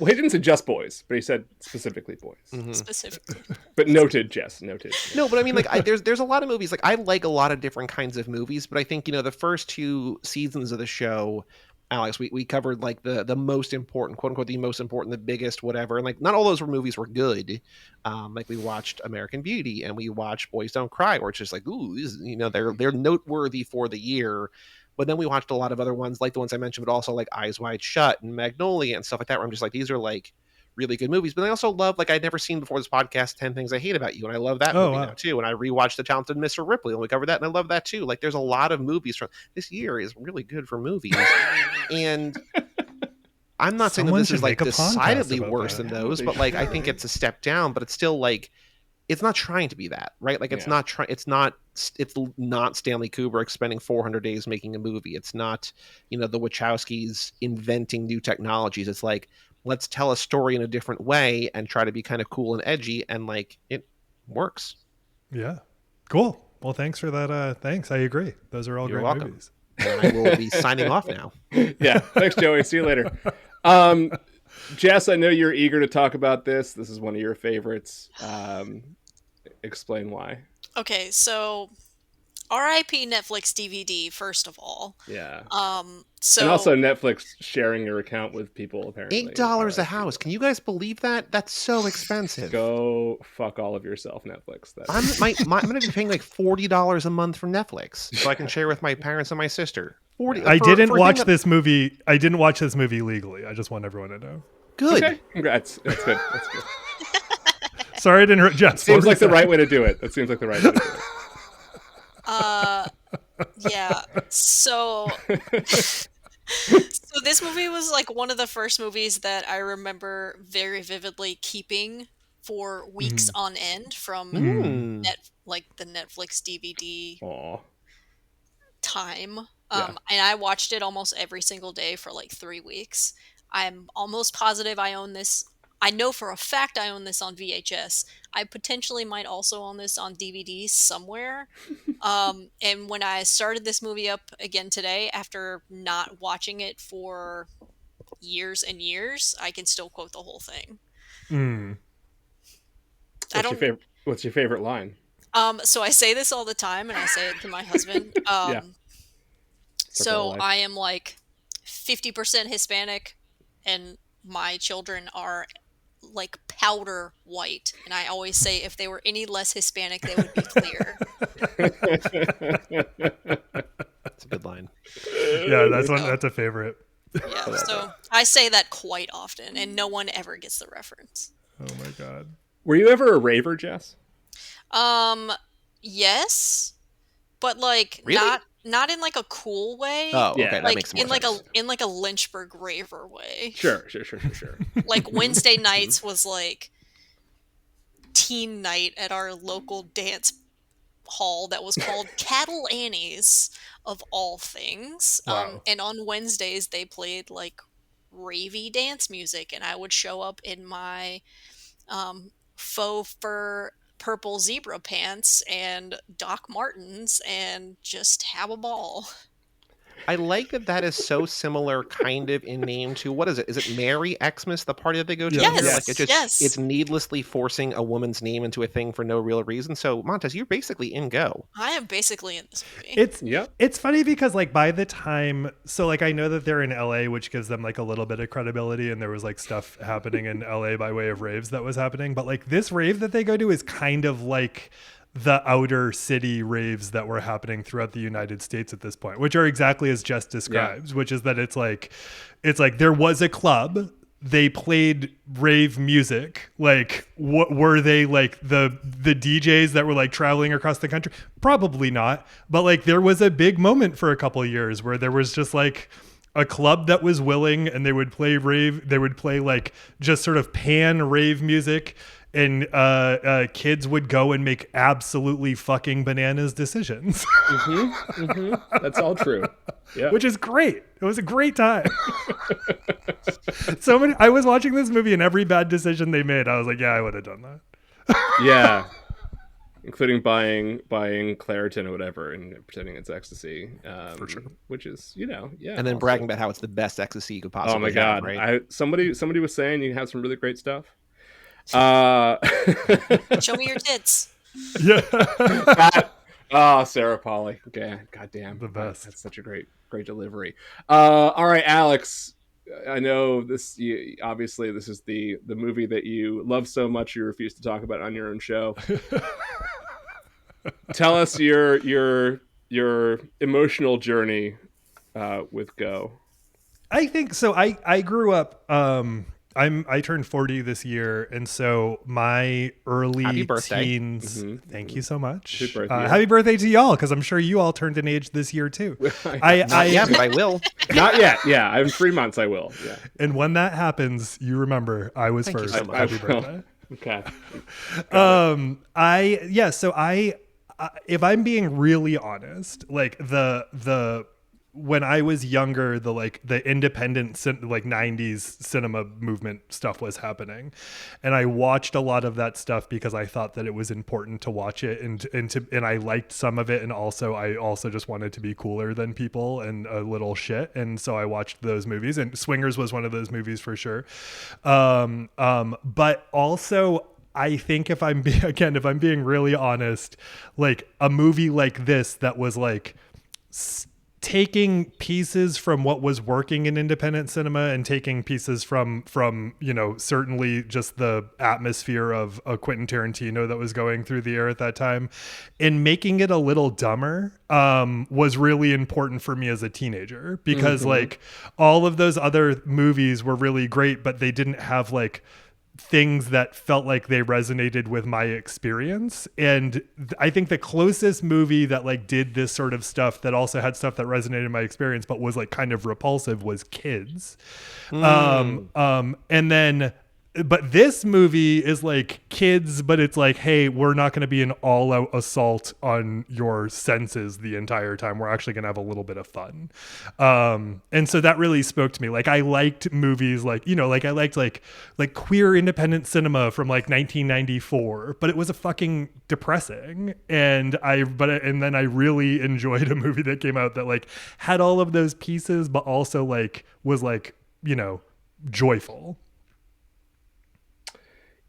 [SPEAKER 1] he didn't say just boys, but he said specifically boys.
[SPEAKER 4] Specifically.
[SPEAKER 1] But noted, Jess. Noted.
[SPEAKER 2] No, but I mean, like, there's a lot of movies. Like, I like a lot of different kinds of movies, but I think, the first two seasons of the show, Alex, we covered like the most important, quote unquote, the most important, the biggest, whatever. And like, not all those movies were good. Like we watched American Beauty and we watched Boys Don't Cry, where it's just like, ooh, these, they're noteworthy for the year. But then we watched a lot of other ones, like the ones I mentioned, but also like Eyes Wide Shut and Magnolia and stuff like that, where I'm just like, these are like really good movies. But I also love, like, I'd never seen before this podcast, 10 Things I Hate About You, and I love that movie now too. And I rewatched The Talented Mr. Ripley and we covered that, and I love that too. Like, there's a lot of movies from this year is really good for movies. And I'm not saying that this is like decidedly worse than those, but like, I think it's a step down, but it's still like, it's not trying to be that, right? Like, it's not it's not Stanley Kubrick spending 400 days making a movie. It's not, the Wachowskis inventing new technologies. It's like, let's tell a story in a different way and try to be kind of cool and edgy, and like, it works.
[SPEAKER 3] Yeah. Cool. Well, thanks for that. Thanks. I agree. Those are all
[SPEAKER 2] You're
[SPEAKER 3] great
[SPEAKER 2] welcome.
[SPEAKER 3] movies.
[SPEAKER 2] And I will be signing off now.
[SPEAKER 1] Yeah. Thanks, Joey. See you later. Jess, I know you're eager to talk about this. This is one of your favorites. Explain why.
[SPEAKER 4] Okay, so RIP Netflix DVD, first of all.
[SPEAKER 1] Yeah.
[SPEAKER 4] So
[SPEAKER 1] and also Netflix sharing your account with people, apparently.
[SPEAKER 2] $8 a house. Can you guys believe that? That's so expensive.
[SPEAKER 1] Go fuck all of yourself, Netflix.
[SPEAKER 2] I'm going to be paying like $40 a month for Netflix so I can share with my parents and my sister.
[SPEAKER 3] I didn't watch this movie legally. I just want everyone to know.
[SPEAKER 2] Good.
[SPEAKER 1] Okay. Congrats. That's good.
[SPEAKER 3] Sorry I didn't hurt Jess.
[SPEAKER 1] Seems like the right way to do it. That seems like the right way to do it.
[SPEAKER 4] Yeah. So this movie was like one of the first movies that I remember very vividly keeping for weeks on end from the Netflix DVD time. And I watched it almost every single day for like 3 weeks. I'm almost positive I own this. I know for a fact I own this on VHS. I potentially might also own this on DVD somewhere. And when I started this movie up again today, after not watching it for years and years, I can still quote the whole thing.
[SPEAKER 1] What's your favorite line?
[SPEAKER 4] So I say this all the time, and I say it to my husband. So I am like 50% Hispanic, and my children are like powder white, and I always say if they were any less Hispanic, they would be clear.
[SPEAKER 2] That's a good line.
[SPEAKER 3] Yeah, that's a favorite.
[SPEAKER 4] Yeah, so I say that quite often, and no one ever gets the reference.
[SPEAKER 3] Oh my god.
[SPEAKER 1] Were you ever a raver, Jess?
[SPEAKER 4] Yes, but like
[SPEAKER 2] Really?
[SPEAKER 4] not in like a cool way.
[SPEAKER 2] Oh, okay,
[SPEAKER 1] Yeah.
[SPEAKER 2] that
[SPEAKER 4] Like
[SPEAKER 2] makes more
[SPEAKER 4] in
[SPEAKER 2] sense.
[SPEAKER 4] like a Lynchburg raver way.
[SPEAKER 1] Sure.
[SPEAKER 4] Like Wednesday nights was like teen night at our local dance hall that was called Cattle Annie's, of all things.
[SPEAKER 3] Wow.
[SPEAKER 4] And on Wednesdays they played like ravey dance music, and I would show up in my faux fur purple zebra pants and Doc Martens and just have a ball.
[SPEAKER 2] I like that is so similar kind of in name to, what is it? Is it Merry Xmas, the party that they go to?
[SPEAKER 3] Yes.
[SPEAKER 2] Like it just,
[SPEAKER 4] Yes.
[SPEAKER 2] It's needlessly forcing a woman's name into a thing for no real reason. So Montez, you're basically in Go.
[SPEAKER 4] I am basically in this movie.
[SPEAKER 3] It's funny because like by the time, so like I know that they're in LA, which gives them like a little bit of credibility, and there was like stuff happening in LA by way of raves that was happening, but like this rave that they go to is kind of like the outer city raves that were happening throughout the United States at this point, which are exactly as Jess describes, which is that it's like there was a club, they played rave music. Like, what were they, like the DJs that were like traveling across the country? Probably not, but like there was a big moment for a couple of years where there was just like a club that was willing, and they would play like just sort of pan rave music, and kids would go and make absolutely fucking bananas decisions.
[SPEAKER 1] That's all true. Yeah.
[SPEAKER 3] Which is great. It was a great time. I was watching this movie, and every bad decision they made, I was like, yeah, I would have done that.
[SPEAKER 1] Yeah. Including buying Claritin or whatever and pretending it's ecstasy. For sure. Which is, yeah.
[SPEAKER 2] And then bragging about how it's the best ecstasy you could possibly
[SPEAKER 1] Oh my God.
[SPEAKER 2] have, right?
[SPEAKER 1] Somebody was saying you have some really great stuff.
[SPEAKER 4] Show me your tits.
[SPEAKER 3] Yeah.
[SPEAKER 1] Sarah Polly. Okay. God damn.
[SPEAKER 3] The best.
[SPEAKER 1] That's such a great delivery. All right, Alex. I know this. Obviously, this is the movie that you love so much you refuse to talk about on your own show. Tell us your emotional journey with Go.
[SPEAKER 3] I think so. I grew up. I turned 40 this year, and so my early teens. Thank you so much.
[SPEAKER 1] Happy birthday,
[SPEAKER 3] happy birthday to y'all, because I'm sure you all turned an age this year too.
[SPEAKER 2] Not yet, but I will.
[SPEAKER 1] Not yet. Yeah, I'm 3 months. I will. Yeah.
[SPEAKER 3] And when that happens, you remember I was
[SPEAKER 2] Thank you
[SPEAKER 3] first.
[SPEAKER 2] so much.
[SPEAKER 3] Happy birthday.
[SPEAKER 1] Okay.
[SPEAKER 3] So if I'm being really honest, like the when I was younger, the independent 90s cinema movement stuff was happening, and I watched a lot of that stuff because I thought that it was important to watch it, and I liked some of it, and I also just wanted to be cooler than people and a little shit, and so I watched those movies, and Swingers was one of those movies for sure. But also, I think if I'm being really honest, like a movie like this that was like taking pieces from what was working in independent cinema and taking pieces from certainly just the atmosphere of a Quentin Tarantino that was going through the air at that time, and making it a little dumber was really important for me as a teenager, because like all of those other movies were really great, but they didn't have like things that felt like they resonated with my experience. And I think the closest movie that like did this sort of stuff that also had stuff that resonated in my experience but was like kind of repulsive was Kids. And then but this movie is like Kids, but it's like, hey, we're not going to be an all-out assault on your senses the entire time. We're actually going to have a little bit of fun. And so that really spoke to me. Like I liked movies like I liked like queer independent cinema from like 1994, but it was a fucking depressing. And then I really enjoyed a movie that came out that like had all of those pieces, but also like was like, joyful.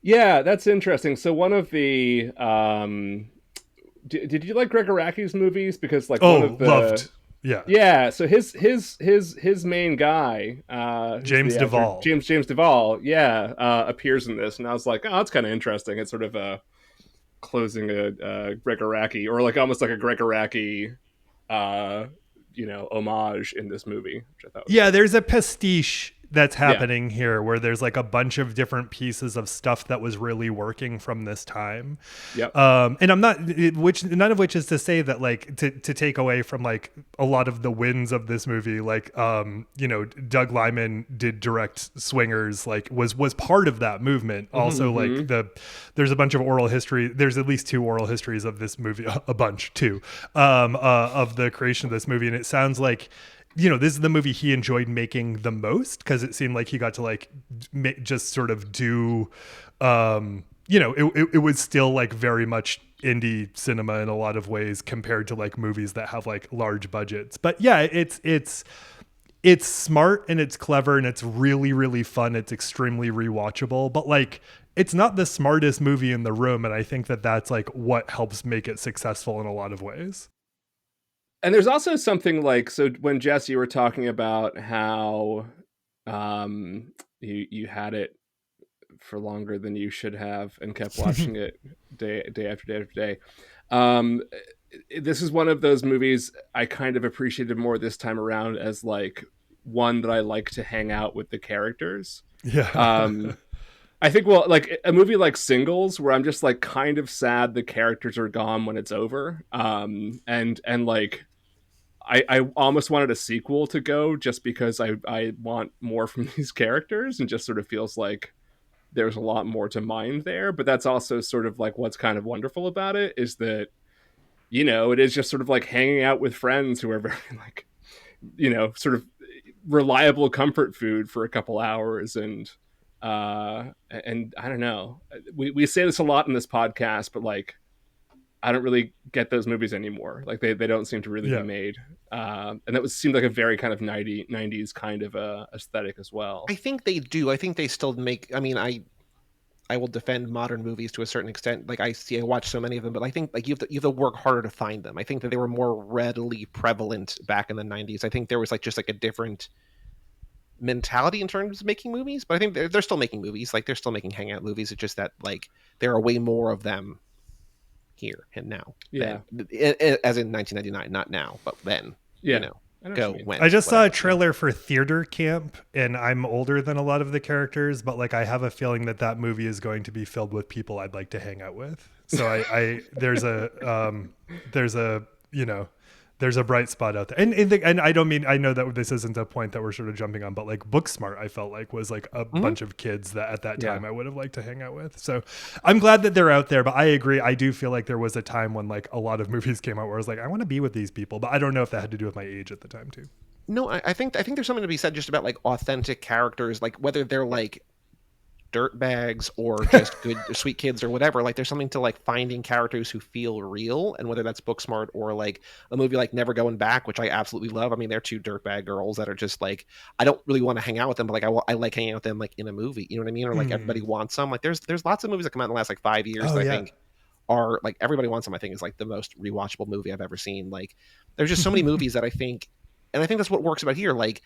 [SPEAKER 1] Yeah, that's interesting. So one of the did you like Greg Araki's movies? Because like one of the
[SPEAKER 3] loved.
[SPEAKER 1] Yeah, so his main guy,
[SPEAKER 3] James Duvall.
[SPEAKER 1] James Duvall, appears in this, and I was like, oh, that's kind of interesting. It's sort of closing a Greg Araki, or like almost like a Greg Araki, homage in this movie, which I thought was
[SPEAKER 3] there's a pastiche that's happening here where there's like a bunch of different pieces of stuff that was really working from this time.
[SPEAKER 1] Yep.
[SPEAKER 3] And I'm not, none of which is to say that like to take away from like a lot of the wins of this movie, like Doug Liman did direct Swingers, like was part of that movement. Also, like there's a bunch of oral history. There's at least 2 oral histories of this movie, a bunch too, of the creation of this movie, and it sounds like, this is the movie he enjoyed making the most, because it seemed like he got to like just sort of do, it was still like very much indie cinema in a lot of ways compared to like movies that have like large budgets. But yeah, it's smart and it's clever and it's really, really fun. It's extremely rewatchable, but like, it's not the smartest movie in the room. And I think that that's like what helps make it successful in a lot of ways.
[SPEAKER 1] And there's also something like, so when Jess, you were talking about how you had it for longer than you should have and kept watching it day after day after day. This is one of those movies I kind of appreciated more this time around as like one that I like to hang out with the characters.
[SPEAKER 3] Yeah.
[SPEAKER 1] I think, well, like a movie like Singles, where I'm just like kind of sad the characters are gone when it's over. And like, I almost wanted a sequel to go just because I want more from these characters, and just sort of feels like there's a lot more to mine there. But that's also sort of like what's kind of wonderful about it, is that, it is just sort of like hanging out with friends who are very like, sort of reliable comfort food for a couple hours. And I don't know, we say this a lot in this podcast, but like, I don't really get those movies anymore. Like they don't seem to really be made. And that seemed like a very kind of 90s kind of aesthetic as well.
[SPEAKER 2] I think they do. I think they still make, I mean, I will defend modern movies to a certain extent. Like I watch so many of them, but I think like you have to work harder to find them. I think that they were more readily prevalent back in the 90s. I think there was like just like a different mentality in terms of making movies, but I think they're still making movies. Like they're still making hangout movies. It's just that like there are way more of them here and now.
[SPEAKER 1] Yeah.
[SPEAKER 2] As in 1999, not now, but then.
[SPEAKER 1] Yeah.
[SPEAKER 3] I just saw a trailer for Theater Camp, and I'm older than a lot of the characters, but like I have a feeling that movie is going to be filled with people I'd like to hang out with. So there's a bright spot out there. And I don't mean, I know that this isn't a point that we're sort of jumping on, but like Booksmart, I felt like was like a bunch of kids that at that time I would have liked to hang out with. So I'm glad that they're out there, but I agree. I do feel like there was a time when like a lot of movies came out where I was like, I want to be with these people, but I don't know if that had to do with my age at the time too.
[SPEAKER 2] No, I think there's something to be said just about like authentic characters, like whether they're like dirt bags or just good sweet kids or whatever. Like there's something to like finding characters who feel real, and whether that's Booksmart or like a movie like Never Going Back, which I absolutely love. I mean, they're 2 dirtbag girls that are just like, I don't really want to hang out with them, but like I like hanging out with them like in a movie, you know what I mean? Or like everybody wants them. Like there's lots of movies that come out in the last like 5 years that I think are like Everybody Wants Them. I think is like the most rewatchable movie I've ever seen. Like there's just so many movies that I think, and I think that's what works about here. Like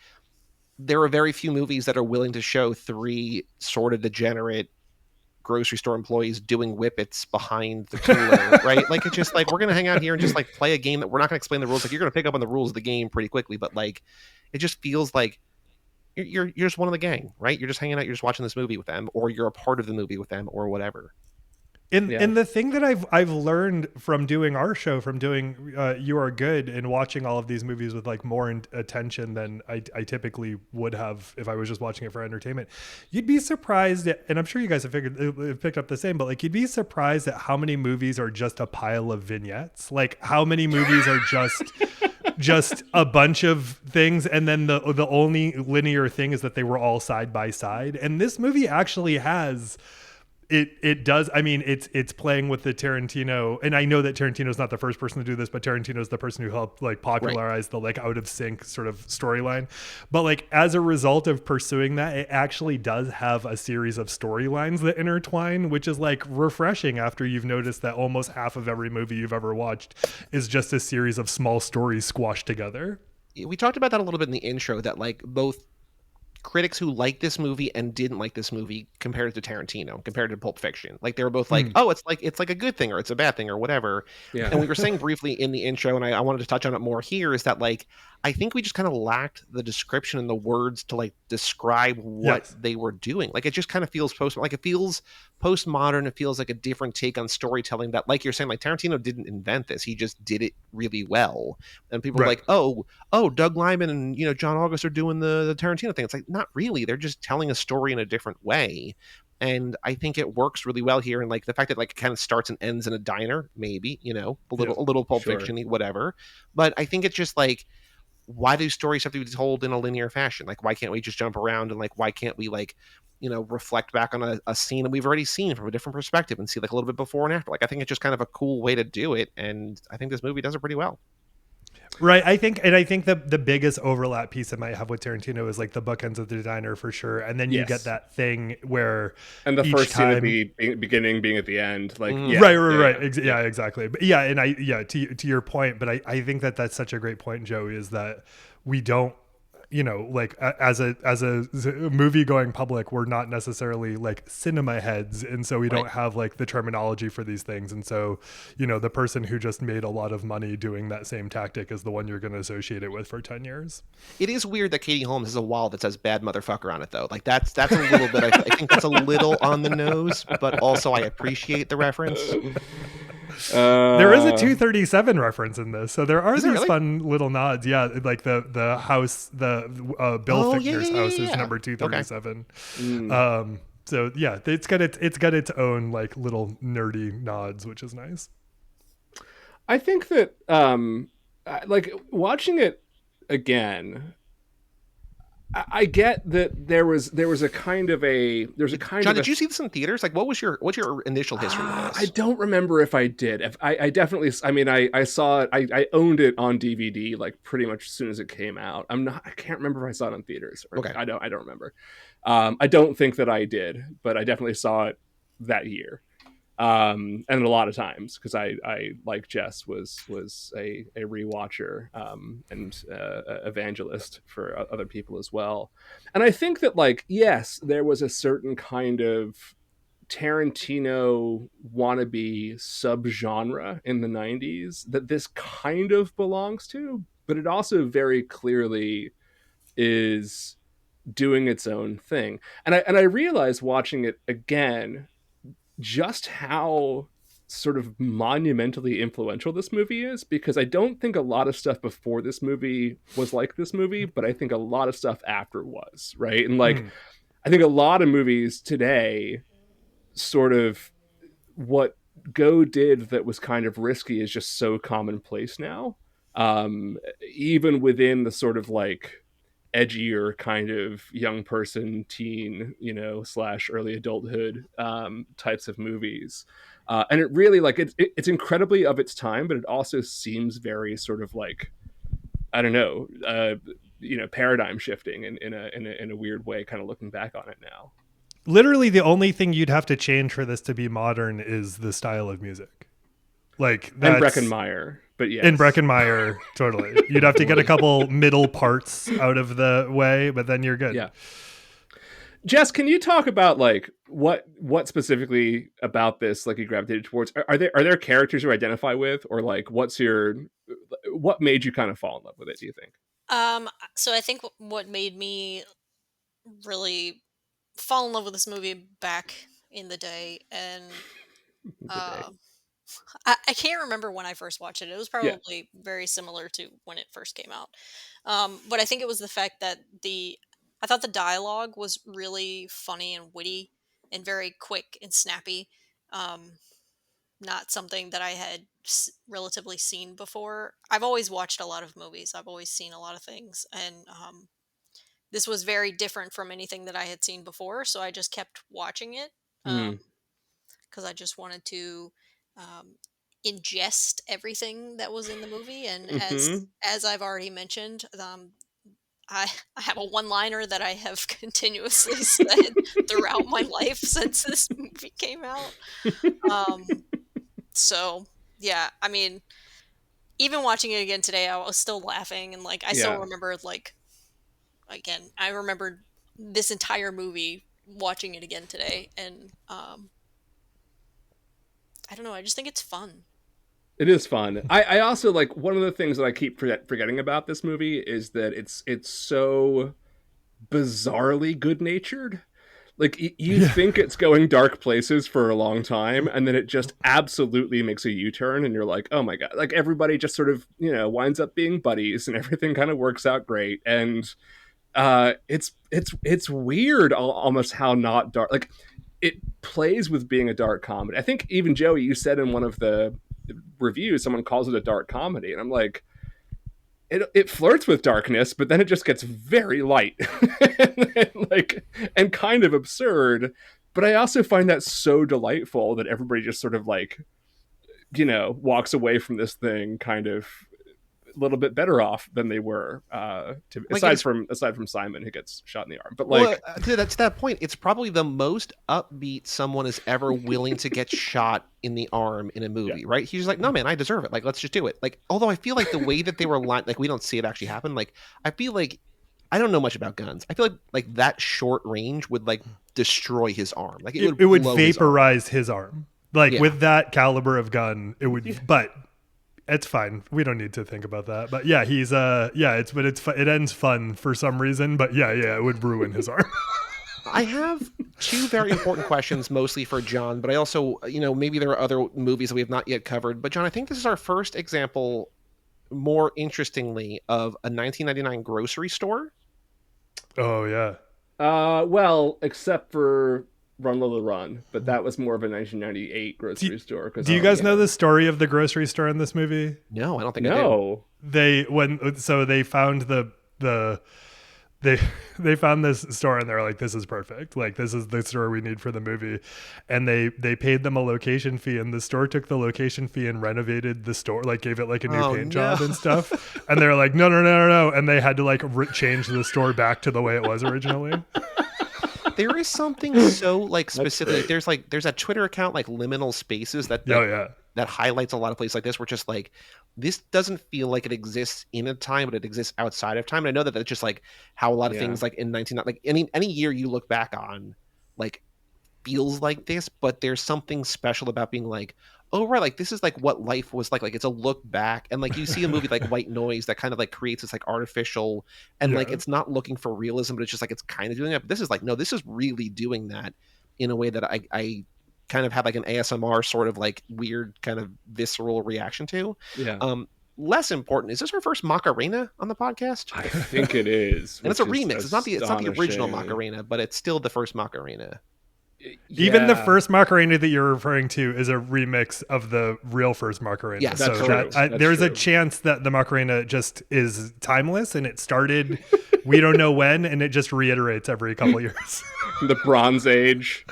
[SPEAKER 2] there are very few movies that are willing to show 3 sort of degenerate grocery store employees doing whippets behind the cooler, right? Like it's just like, we're gonna hang out here and just like play a game that we're not gonna explain the rules. Like you're gonna pick up on the rules of the game pretty quickly, but like it just feels like you're just one of the gang, right? You're just hanging out, you're just watching this movie with them, or you're a part of the movie with them, or whatever.
[SPEAKER 3] And the thing that I've learned from doing our show, from doing You Are Good, and watching all of these movies with like more attention than I typically would have if I was just watching it for entertainment, you'd be surprised and I'm sure you guys have picked up the same, but like you'd be surprised at how many movies are just a pile of vignettes. Like how many movies are just a bunch of things, and then the only linear thing is that they were all side by side. And this movie actually has it does. I mean, it's playing with the Tarantino, and I know that Tarantino's not the first person to do this, but Tarantino's the person who helped like popularize the like out of sync sort of storyline. But like as a result of pursuing that, it actually does have a series of storylines that intertwine, which is like refreshing after you've noticed that almost half of every movie you've ever watched is just a series of small stories squashed together.
[SPEAKER 2] we talked about that a little bit in the intro, that like both critics who liked this movie and didn't like this movie compared to Tarantino, compared to Pulp Fiction. Like they were both like, oh, it's like a good thing or it's a bad thing or whatever.
[SPEAKER 1] Yeah.
[SPEAKER 2] And we were saying briefly in the intro, and I wanted to touch on it more here, is that like I think we just kind of lacked the description and the words to like describe what they were doing. Like it just kind of feels postmodern. It feels like a different take on storytelling that, like you're saying, like Tarantino didn't invent this. He just did it really well. And people are like, oh, Doug Liman and John August are doing the Tarantino thing. It's like, not really. They're just telling a story in a different way. And I think it works really well here. And like the fact that like it kind of starts and ends in a diner, maybe, a little Pulp Fiction-y, whatever. But I think it's just like, why do stories have to be told in a linear fashion? Like, why can't we just jump around, and like, why can't we like, reflect back on a scene that we've already seen from a different perspective and see like a little bit before and after? Like, I think it's just kind of a cool way to do it. And I think this movie does it pretty well.
[SPEAKER 3] Right. I think the biggest overlap piece I might have with Tarantino is like the bookends of the diner for sure. And then you get that thing where,
[SPEAKER 1] and the first scene at the beginning being at the end, like,
[SPEAKER 3] right. Yeah, exactly. But yeah. And to your point, but I think that's such a great point, Joey, is that we don't, like as a movie going public, we're not necessarily like cinema heads. And so we don't have like the terminology for these things. And so, the person who just made a lot of money doing that same tactic is the one you're going to associate it with for 10 years.
[SPEAKER 2] It is weird that Katie Holmes has a wall that says bad motherfucker on it though. Like that's a little bit, I think that's a little on the nose, but also I appreciate the reference.
[SPEAKER 3] There is a 237 reference in this, so there are these fun little nods. Yeah, like the house, the Bill Fichtner's house is number 237. Okay. So yeah, it's got its own like little nerdy nods, which is nice.
[SPEAKER 1] I think that like watching it again, I get that there was a kind of a
[SPEAKER 2] John, did you see this in theaters? Like, what's your initial history with this?
[SPEAKER 1] I don't remember if I did. I definitely. I mean, I saw it. I owned it on DVD like pretty much as soon as it came out. I can't remember if I saw it in theaters.
[SPEAKER 2] Okay.
[SPEAKER 1] I don't remember. I don't think that I did, but I definitely saw it that year. And a lot of times because I like Jess was a rewatcher and evangelist for other people as well. And I think that like, yes, there was a certain kind of Tarantino wannabe subgenre in the 90s that this kind of belongs to, but it also very clearly is doing its own thing. And I realized watching it again just how sort of monumentally influential this movie is, because I don't think a lot of stuff before this movie was like this movie, but I think a lot of stuff after was, right? And like I think a lot of movies today sort of what Go did that was kind of risky is just so commonplace now, even within the sort of like edgier kind of young person, teen, / early adulthood types of movies. And it really like it's incredibly of its time, but it also seems very sort of like, I don't know, paradigm shifting in a weird way, kind of looking back on it now.
[SPEAKER 3] Literally the only thing you'd have to change for this to be modern is the style of music. Like that's...
[SPEAKER 1] And Breckenmeyer. But yes.
[SPEAKER 3] In Breckenmeyer, totally. You'd have to get a couple middle parts out of the way, but then you're good.
[SPEAKER 1] Yeah. Jess, can you talk about like what specifically about this like you gravitated towards? Are there characters you identify with, or like what made you kind of fall in love with it, do you think?
[SPEAKER 4] So I think what made me really fall in love with this movie back in the day, and I can't remember when I first watched it. It was probably very similar to when it first came out. But I think it was the fact that I thought the dialogue was really funny and witty and very quick and snappy. Not something that I had relatively seen before. I've always watched a lot of movies. I've always seen a lot of things. And this was very different from anything that I had seen before. So I just kept watching it because I just wanted to ingest everything that was in the movie. And as I've already mentioned, I have a one-liner that I have continuously said throughout my life since this movie came out. So yeah, I mean, even watching it again today, I was still laughing, and like I still remember, like, again, I remembered this entire movie watching it again today, and I don't know, I just think it's fun.
[SPEAKER 1] It is fun. I also, like, one of the things that I keep forgetting about this movie is that it's so bizarrely good-natured. Like, you think it's going dark places for a long time, and then it just absolutely makes a U-turn, and you're like, oh my god. Like, everybody just sort of, winds up being buddies, and everything kind of works out great. And it's weird almost how not dark. Like, it plays with being a dark comedy. I think even Joey, you said in one of the reviews, someone calls it a dark comedy, and I'm like, it flirts with darkness, but then it just gets very light and kind of absurd. But I also find that so delightful that everybody just sort of, like, walks away from this thing kind of a little bit better off than they were, aside from Simon, who gets shot in the arm. But, like,
[SPEAKER 2] to that point, it's probably the most upbeat someone is ever willing to get shot in the arm in a movie, right? He's like, no, man, I deserve it. Like, let's just do it. Like, although I feel like the way that they were like, we don't see it actually happen. Like, I feel like, I don't know much about guns. I feel like that short range would, like, destroy his arm. Like, it would
[SPEAKER 3] vaporize his arm. Like, with that caliber of gun, it would. But it's fine. We don't need to think about that. But yeah, he's it ends fun for some reason. But yeah, it would ruin his arm.
[SPEAKER 2] I have two very important questions, mostly for John, but I also, maybe there are other movies that we have not yet covered. But John, I think this is our first example, more interestingly, of a 1999 grocery store.
[SPEAKER 3] Oh yeah.
[SPEAKER 1] Well, except for Run Lola Run, but that was more of a 1998 grocery store.
[SPEAKER 3] Do you guys know the story of the grocery store in this movie?
[SPEAKER 2] No, I don't think I do.
[SPEAKER 3] They found they found this store, and they're like, this is perfect. Like, this is the store we need for the movie. And they paid them a location fee, and the store took the location fee and renovated the store, like gave it like a new paint job and stuff. And they're like, no. And they had to like change the store back to the way it was originally.
[SPEAKER 2] There is something so like specific. There's a Twitter account like Liminal Spaces that highlights a lot of places like this, where just like, this doesn't feel like it exists in a time, but it exists outside of time. And I know that that's just like how a lot of things like in like any year you look back on, like, feels like this, but there's something special about being like, oh right, like this is like what life was like it's a look back. And like, you see a movie like White Noise that kind of like creates this like artificial, and like, it's not looking for realism, but it's just like, it's kind of doing that. But this is like, no, this is really doing that in a way that I kind of had like an ASMR sort of like weird kind of visceral reaction to. Less important, is this our first Macarena on the podcast?
[SPEAKER 1] I think it is.
[SPEAKER 2] And it's a remix. It's not the original Macarena, but it's still the first Macarena.
[SPEAKER 3] Even the first Macarena that you're referring to is a remix of the real first Macarena.
[SPEAKER 2] Yes,
[SPEAKER 3] so there's a chance that the Macarena just is timeless, and it started we don't know when, and it just reiterates every couple years.
[SPEAKER 1] The Bronze Age.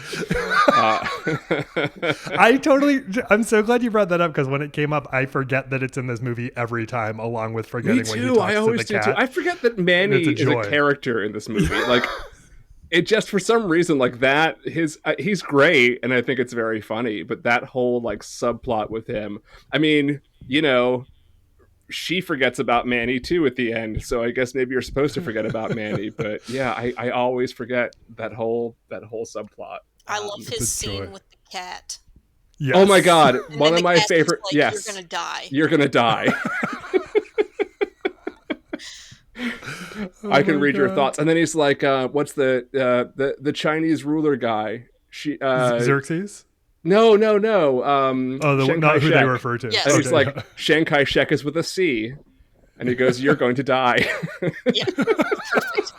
[SPEAKER 3] I'm so glad you brought that up, because when it came up, I forget that it's in this movie every time, along with forgetting when he talks
[SPEAKER 1] I always
[SPEAKER 3] to the cat.
[SPEAKER 1] Too. I forget that Manny is a character in this movie. Like, it just, for some reason, like that, he's great, and I think it's very funny, but that whole like subplot with him, I mean, she forgets about Manny too at the end, so I guess maybe you're supposed to forget about Manny, but yeah, I always forget that whole subplot.
[SPEAKER 4] I love his scene with the cat.
[SPEAKER 3] Yes.
[SPEAKER 1] Oh my god, one of my favorite.
[SPEAKER 4] Like,
[SPEAKER 1] yes,
[SPEAKER 4] you're gonna die.
[SPEAKER 1] I can read your thoughts. And then he's like, what's the Chinese ruler guy?
[SPEAKER 3] Xerxes?
[SPEAKER 1] No.
[SPEAKER 3] Not who they refer to.
[SPEAKER 4] Yes.
[SPEAKER 1] And he's like, Chiang Kai-shek is with a C. And he goes, you're going to die.
[SPEAKER 4] Yeah. Perfect.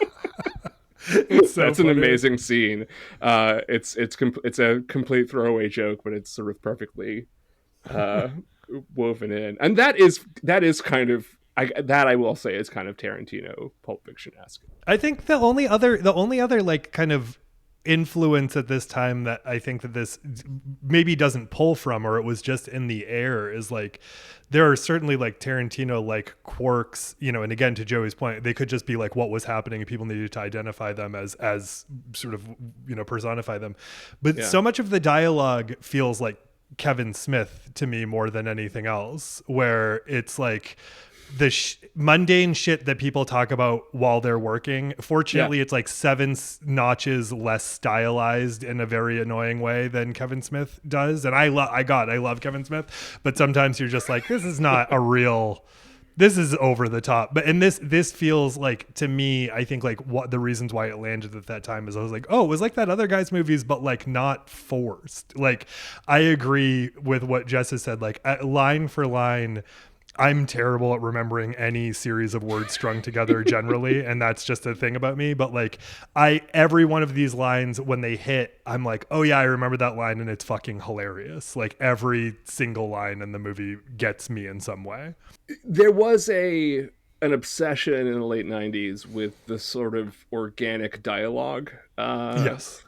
[SPEAKER 1] That's an amazing scene. It's a complete throwaway joke, but it's sort of perfectly woven in. And that is kind of, I will say, is kind of Tarantino Pulp Fiction-esque.
[SPEAKER 3] I think the only other like kind of influence at this time that I think that this maybe doesn't pull from, or it was just in the air, is like, there are certainly like Tarantino like quirks, and again, to Joey's point, they could just be like what was happening and people needed to identify them as sort of personify them, but so much of the dialogue feels like Kevin Smith to me more than anything else, where it's like the mundane shit that people talk about while they're working. Fortunately, it's like 7 notches less stylized in a very annoying way than Kevin Smith does. And I love Kevin Smith, but sometimes you're just like, this is not a real, this is over the top. But in this feels like, to me, I think like what the reasons why it landed at that time is I was like, oh, it was like that other guy's movies, but like not forced. Like, I agree with what Jess has said, like line for line. I'm terrible at remembering any series of words strung together generally, and that's just a thing about me. But like, every one of these lines, when they hit, I'm like, oh yeah, I remember that line, and it's fucking hilarious. Like, every single line in the movie gets me in some way.
[SPEAKER 1] There was an obsession in the late 90s with the sort of organic dialogue.
[SPEAKER 3] Yes.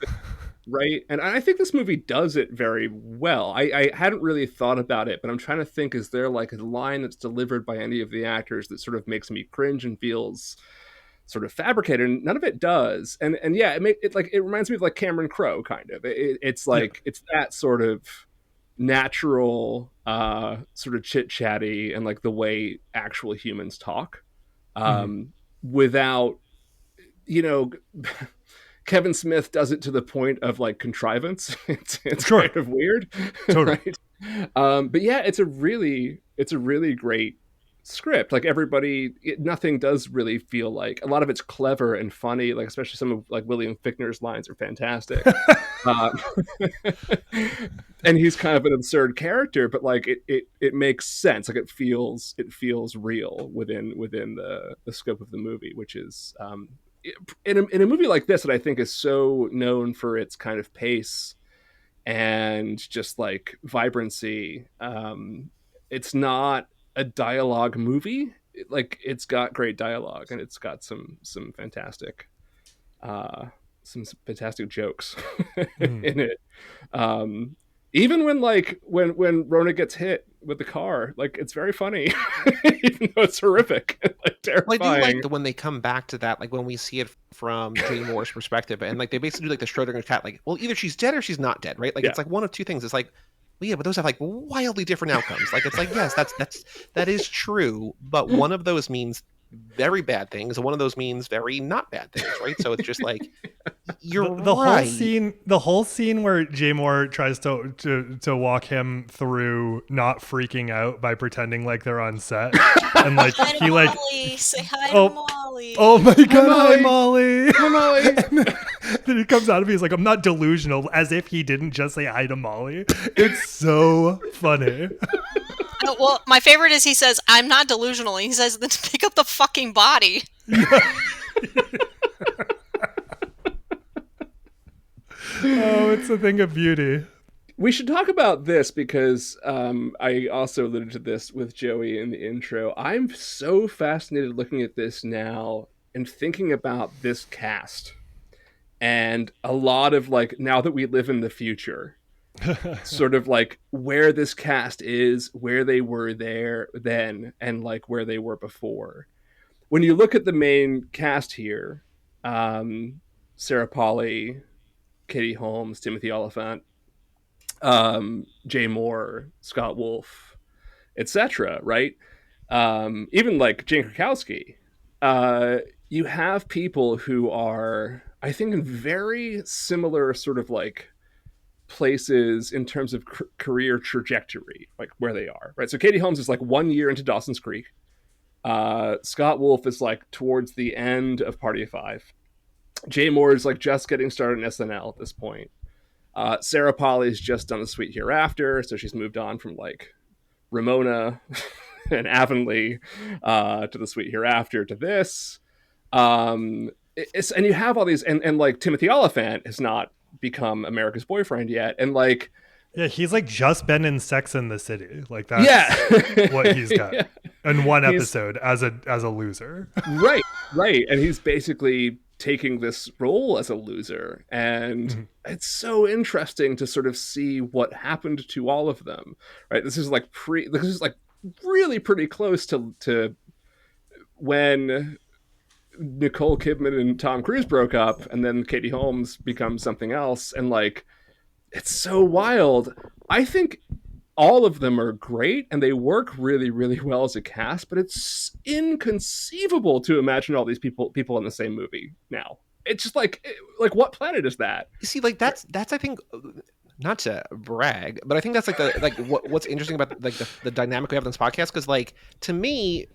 [SPEAKER 1] Right. And I think this movie does it very well. I hadn't really thought about it, but I'm trying to think, is there like a line that's delivered by any of the actors that sort of makes me cringe and feels sort of fabricated? And none of it does. And yeah, it reminds me of like Cameron Crowe kind of. It's like it's that sort of natural sort of chit chatty and like the way actual humans talk without, you know. Kevin Smith does it to the point of like contrivance. It's
[SPEAKER 3] sure.
[SPEAKER 1] kind of weird,
[SPEAKER 3] totally.
[SPEAKER 1] Right? But yeah, it's a really great script. Like nothing does really feel like, a lot of it's clever and funny. Like especially some of like William Fichtner's lines are fantastic, and he's kind of an absurd character, but like it makes sense. Like it feels real within the scope of the movie, which is. In a movie like this that I think is so known for its kind of pace and just like vibrancy, it's not a dialogue movie. Like it's got great dialogue and it's got some fantastic jokes in it. Even when Rona gets hit with the car, like it's very funny, even though it's horrific, like terrifying.
[SPEAKER 2] Well, I do like when they come back to that, like when we see it from Jay Moore's perspective, and like they basically do like the Schrodinger cat, like, well, either she's dead or she's not dead, right? Like it's like one of two things. It's like, well, yeah, but those have like wildly different outcomes. Like it's like, yes, that is true, but one of those means very bad things, and one of those means very not bad things, right? So it's just like you're
[SPEAKER 3] the
[SPEAKER 2] right.
[SPEAKER 3] whole scene where Jay Moore tries to walk him through not freaking out by pretending like they're on set, and like he like
[SPEAKER 4] Molly. Say hi to Molly.
[SPEAKER 3] Oh my god, hi Molly.
[SPEAKER 1] Hi Molly.
[SPEAKER 3] Then he comes out of me, he's like, I'm not delusional, as if he didn't just say hi to Molly. It's so funny.
[SPEAKER 4] Well, my favorite is he says, I'm not delusional. He says, then pick up the fucking body.
[SPEAKER 3] Yeah. Oh, it's a thing of beauty.
[SPEAKER 1] We should talk about this because I also alluded to this with Joey in the intro. I'm so fascinated looking at this now and thinking about this cast. And a lot of like, now that we live in the future, sort of like where this cast is, where they were there then, and like where they were before. When you look at the main cast here, Sarah Polley, Katie Holmes, Timothy Oliphant, Jay Moore, Scott Wolf, etc., right? Even like Jane Krakowski. You have people who are, I think, in very similar sort of like places in terms of career trajectory, like where they are, right? So Katie Holmes is like 1 year into Dawson's Creek. Scott Wolf is like towards the end of Party of Five. Jay Moore is like just getting started in SNL at this point. Sarah Polley's just done The Sweet Hereafter, so she's moved on from like Ramona and Avonlea to The Sweet Hereafter to this. And you have all these, and like Timothy Oliphant has not become America's Boyfriend yet, and like
[SPEAKER 3] he's like just been in Sex and the City, like that's what he's got in one episode as a loser.
[SPEAKER 1] right and he's basically taking this role as a loser, and it's so interesting to sort of see what happened to all of them, right? This is like really pretty close to when Nicole Kidman and Tom Cruise broke up, and then Katie Holmes becomes something else, and like it's so wild. I think all of them are great and they work really, really well as a cast, but it's inconceivable to imagine all these people in the same movie now. It's just like what planet is that?
[SPEAKER 2] You see, like that's I think, not to brag, but I think that's like what's interesting about like the dynamic we have on this podcast, because like to me,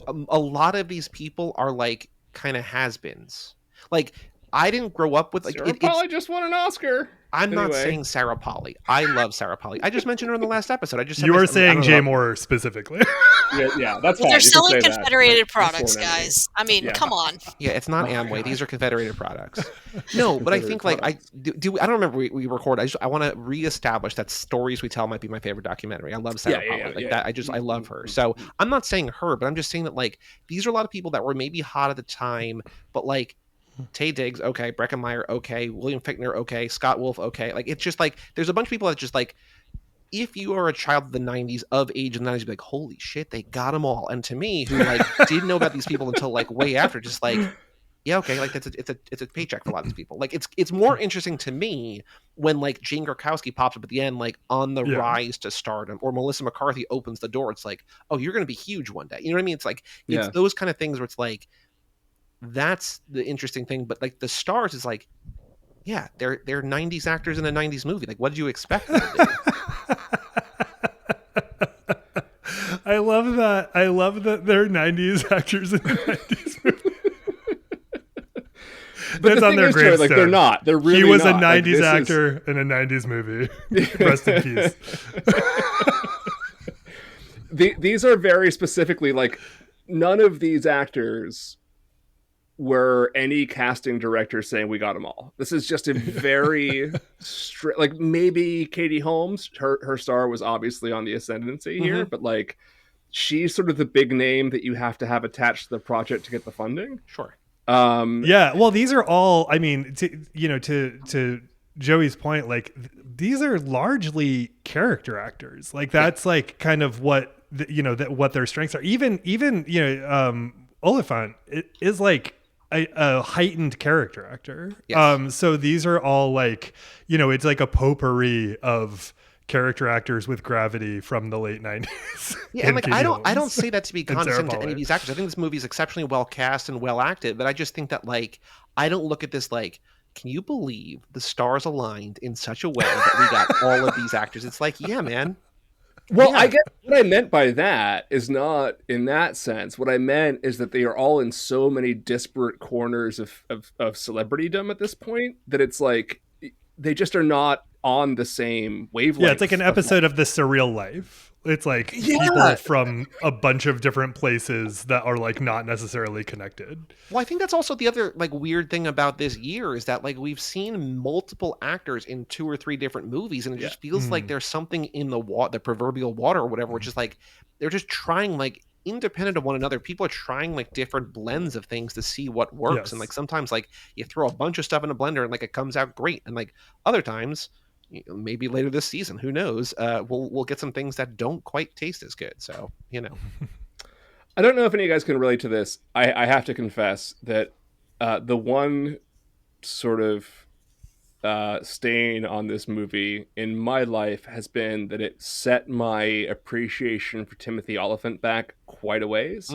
[SPEAKER 2] a lot of these people are like kind of has-beens. Like I didn't grow up with like
[SPEAKER 1] Sarah Polley just won an Oscar.
[SPEAKER 2] I'm not saying Sarah Polley. I love Sarah Polley. I just mentioned her in the last episode. I just
[SPEAKER 3] you were saying Jay Moore specifically.
[SPEAKER 1] yeah, that's
[SPEAKER 4] well,
[SPEAKER 1] fine.
[SPEAKER 4] They're selling Confederated products, guys. I mean,
[SPEAKER 1] yeah.
[SPEAKER 4] Come on.
[SPEAKER 2] Yeah, it's not Amway. These are Confederated products. No, but I think like I don't remember we record. I want to reestablish that Stories We Tell might be my favorite documentary. I love Sarah Polley. That I love her. So I'm not saying her, but I'm just saying that like these are a lot of people that were maybe hot at the time, but like Taye Diggs, okay, Breckenmeyer, okay, William Fichtner, okay, Scott Wolf, okay. Like it's just like there's a bunch of people that just like, if you are a child of the 90s, of age in the 90s, you'd be like, holy shit, they got them all. And to me, who like didn't know about these people until like way after, just like, yeah, okay, like it's a paycheck for a lot of these people. Like it's more interesting to me when like Jane Krakowski pops up at the end, like on the rise to stardom, or Melissa McCarthy opens the door. It's like, oh, you're gonna be huge one day. You know what I mean? It's like it's those kind of things where it's like, that's the interesting thing. But like the stars is like, yeah, they're 90s actors in a 90s movie. Like, what did you expect them to do?
[SPEAKER 3] I love that. I love that they're 90s actors in a 90s movie. That's on their gravestone.
[SPEAKER 1] Like, they're not. They're really
[SPEAKER 3] He was
[SPEAKER 1] not.
[SPEAKER 3] a 90s actor in a 90s movie. Rest in peace.
[SPEAKER 1] These are very specifically like, none of these actors were any casting director saying we got them all. This is just a very like maybe Katie Holmes, her star was obviously on the ascendancy here, but like she's sort of the big name that you have to have attached to the project to get the funding.
[SPEAKER 2] Sure.
[SPEAKER 3] Yeah. Well, these are all, I mean, to Joey's point, like these are largely character actors. Like that's like kind of what, what their strengths are. Even, Oliphant is like a heightened character actor. Yes. So these are all like, it's like a potpourri of character actors with gravity from the late 90s.
[SPEAKER 2] Yeah, and like I don't say that to be condescending to any of these actors. I think this movie is exceptionally well cast and well acted, but I just think that like I don't look at this like, can you believe the stars aligned in such a way that we got all of these actors? It's like, yeah, man.
[SPEAKER 1] Well, yeah. I guess what I meant by that is not in that sense. What I meant is that they are all in so many disparate corners of celebritydom at this point that it's like they just are not on the same wavelength.
[SPEAKER 3] Yeah, it's like an episode of The Surreal Life. It's like people from a bunch of different places that are like not necessarily connected.
[SPEAKER 2] Well, I think that's also the other like weird thing about this year is that like we've seen multiple actors in 2 or 3 different movies, and it just feels like there's something in the proverbial water or whatever, which is like they're just trying like independent of one another. People are trying like different blends of things to see what works, and like sometimes like you throw a bunch of stuff in a blender and like it comes out great, and like other times, maybe later this season, who knows, we'll get some things that don't quite taste as good. So
[SPEAKER 1] I don't know if any of you guys can relate to this. I have to confess that the one sort of stain on this movie in my life has been that it set my appreciation for Timothy Olyphant back quite a ways.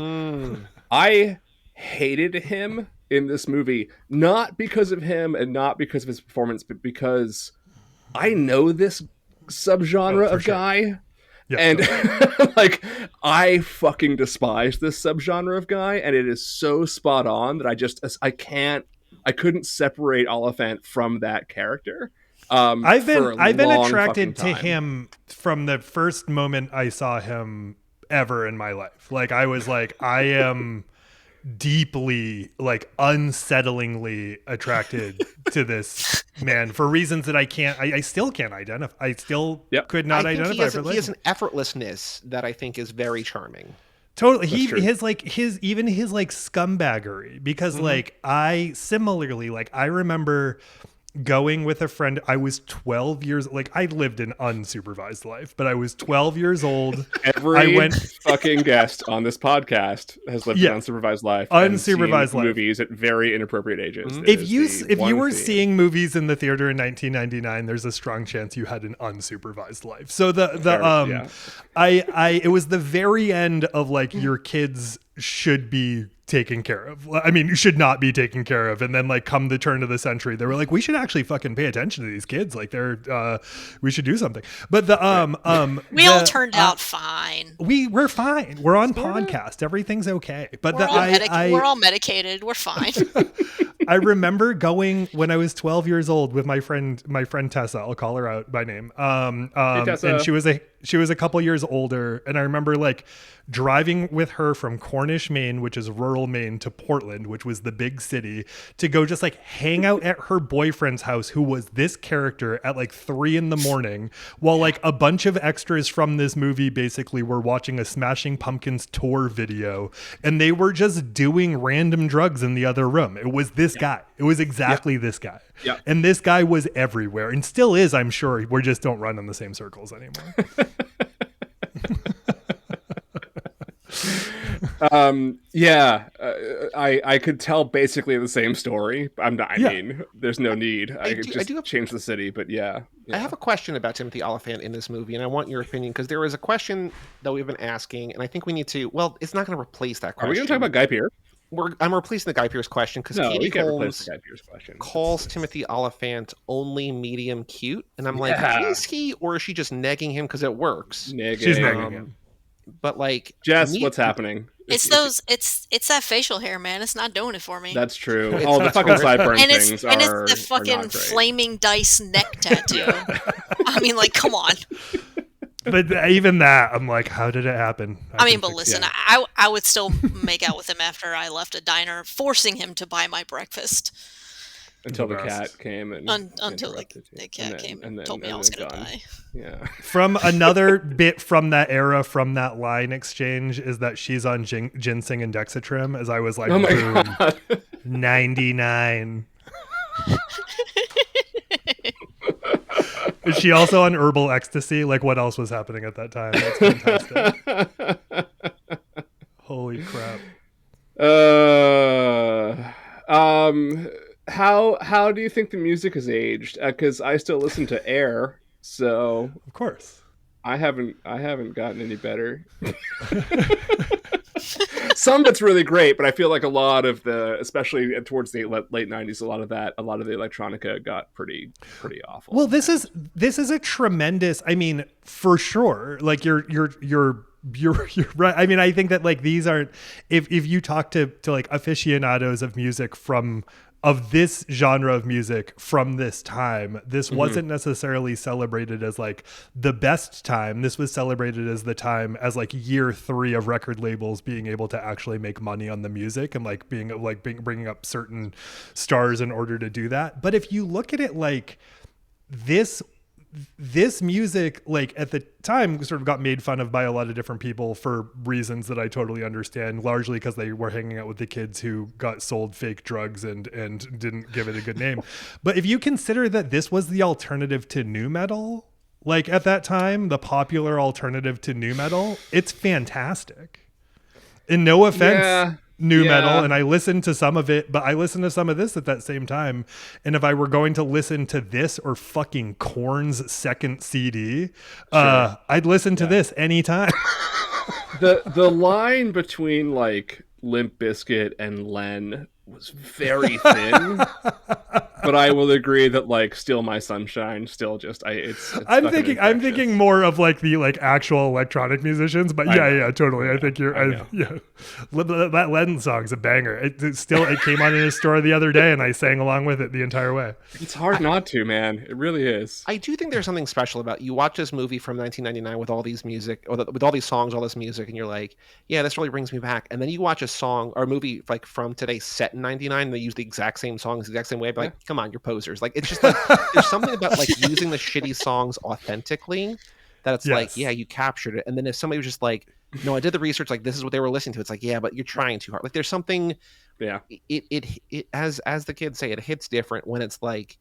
[SPEAKER 1] I hated him in this movie, not because of him and not because of his performance, but because I know this subgenre of guy. Yeah, and like I fucking despise this subgenre of guy, and it is so spot on that I couldn't separate Oliphant from that character.
[SPEAKER 3] I've been attracted to him from the first moment I saw him ever in my life. Like I was like, I am deeply, like unsettlingly attracted to this man for reasons that I still can't identify. I still could not identify.
[SPEAKER 2] He has an effortlessness that I think is very charming.
[SPEAKER 3] Totally. His scumbaggery, because like I similarly, like I remember going with a friend. I was 12 years, like I lived an unsupervised life, but I was 12 years old.
[SPEAKER 1] Every fucking guest on this podcast has lived an unsupervised life.
[SPEAKER 3] Unsupervised life.
[SPEAKER 1] Movies at very inappropriate ages.
[SPEAKER 3] Mm-hmm. If you were seeing movies in the theater in 1999, there's a strong chance you had an unsupervised life. So it was the very end of like your kids should be taken care of. I mean, you should not be taken care of. And then like come the turn of the century, they were like, we should actually fucking pay attention to these kids. Like we should do something. But
[SPEAKER 4] we all turned out fine.
[SPEAKER 3] We're fine. We're on podcast. Everything's okay. But
[SPEAKER 4] we're all medicated. We're fine.
[SPEAKER 3] I remember going when I was 12 years old with my friend Tessa. I'll call her out by name.
[SPEAKER 1] Hey, Tessa.
[SPEAKER 3] And she was a couple years older, and I remember like driving with her from Cornish, Maine, which is rural Maine, to Portland, which was the big city, to go just like hang out at her boyfriend's house, who was this character, at like 3 a.m, while like a bunch of extras from this movie basically were watching a Smashing Pumpkins tour video, and they were just doing random drugs in the other room. It was this guy. It was exactly this guy.
[SPEAKER 1] Yeah.
[SPEAKER 3] And this guy was everywhere and still is, I'm sure. We just don't run in the same circles anymore.
[SPEAKER 1] I could tell basically the same story. I mean, there's no need. I could just change the city, but yeah.
[SPEAKER 2] I have a question about Timothy Olyphant in this movie, and I want your opinion, because there is a question that we've been asking, and I think we need to, well, it's not going to replace that question.
[SPEAKER 1] Are we going to talk about Guy Pearce?
[SPEAKER 2] I'm replacing the Guy Pearce question because Katie Holmes calls Timothy Olyphant only medium cute, and I'm like, is he, or is she just negging him because it works?
[SPEAKER 3] She's negging him.
[SPEAKER 2] But like,
[SPEAKER 1] Jess, what's happening?
[SPEAKER 4] It's that facial hair, man. It's not doing it for me.
[SPEAKER 1] That's true. The fucking sideburn things
[SPEAKER 4] and it's the fucking flaming dice neck tattoo. I mean, like, come on.
[SPEAKER 3] But even that, I'm like, how did it happen?
[SPEAKER 4] But listen, I would still make out with him after I left a diner, forcing him to buy my breakfast.
[SPEAKER 1] Until the cat came
[SPEAKER 4] until the cat came and told me I was going to die.
[SPEAKER 1] Yeah.
[SPEAKER 3] From another bit from that era, from that line exchange, is that she's on ginseng and Dexatrim, as I was like, boom, God. 99. Is she also on herbal ecstasy? Like, what else was happening at that time? That's fantastic. Holy crap.
[SPEAKER 1] How do you think the music has aged? Because I still listen to Air, so
[SPEAKER 3] of course
[SPEAKER 1] I haven't gotten any better. Some that's really great, but I feel like a lot of especially towards the late 90s, a lot of the electronica got pretty awful.
[SPEAKER 3] Well, this is a tremendous, I mean, for sure. Like you're right. I mean, I think that like these aren't, if you talk to like aficionados of music of this genre of music from this time, this wasn't necessarily celebrated as like the best time. This was celebrated as the time, as like year 3 of record labels being able to actually make money on the music and like bringing up certain stars in order to do that. But if you look at it like this music, like at the time, sort of got made fun of by a lot of different people for reasons that I totally understand, largely because they were hanging out with the kids who got sold fake drugs and didn't give it a good name. But if you consider that this was the alternative to nu metal, like at that time, the popular alternative to nu metal, it's fantastic. And no offense, nu metal, and I listened to some of it, but I listened to some of this at that same time. And if I were going to listen to this or fucking Korn's second CD, I'd listen to this anytime.
[SPEAKER 1] The line between like Limp Bizkit and Len was very thin, but I will agree that like Steal My Sunshine still just I'm
[SPEAKER 3] thinking more of like the like actual electronic musicians, but totally. I think you're that Len song's a banger. It came on in a store the other day and I sang along with it the entire way.
[SPEAKER 1] It's hard not to, man. It really is.
[SPEAKER 2] I do think there's something special about, you watch this movie from 1999 with all these music, or with all these songs, all this music, and you're like, yeah, this really brings me back. And then you watch a song or a movie like from today set in 99, and they use the exact same songs the exact same way, but like, come on, you're posers. Like, it's just like there's something about like using the shitty songs authentically that it's like, yeah, you captured it. And then if somebody was just like, no, I did the research, like this is what they were listening to, it's like, yeah, but you're trying too hard. Like there's something, it as the kids say, it hits different when it's like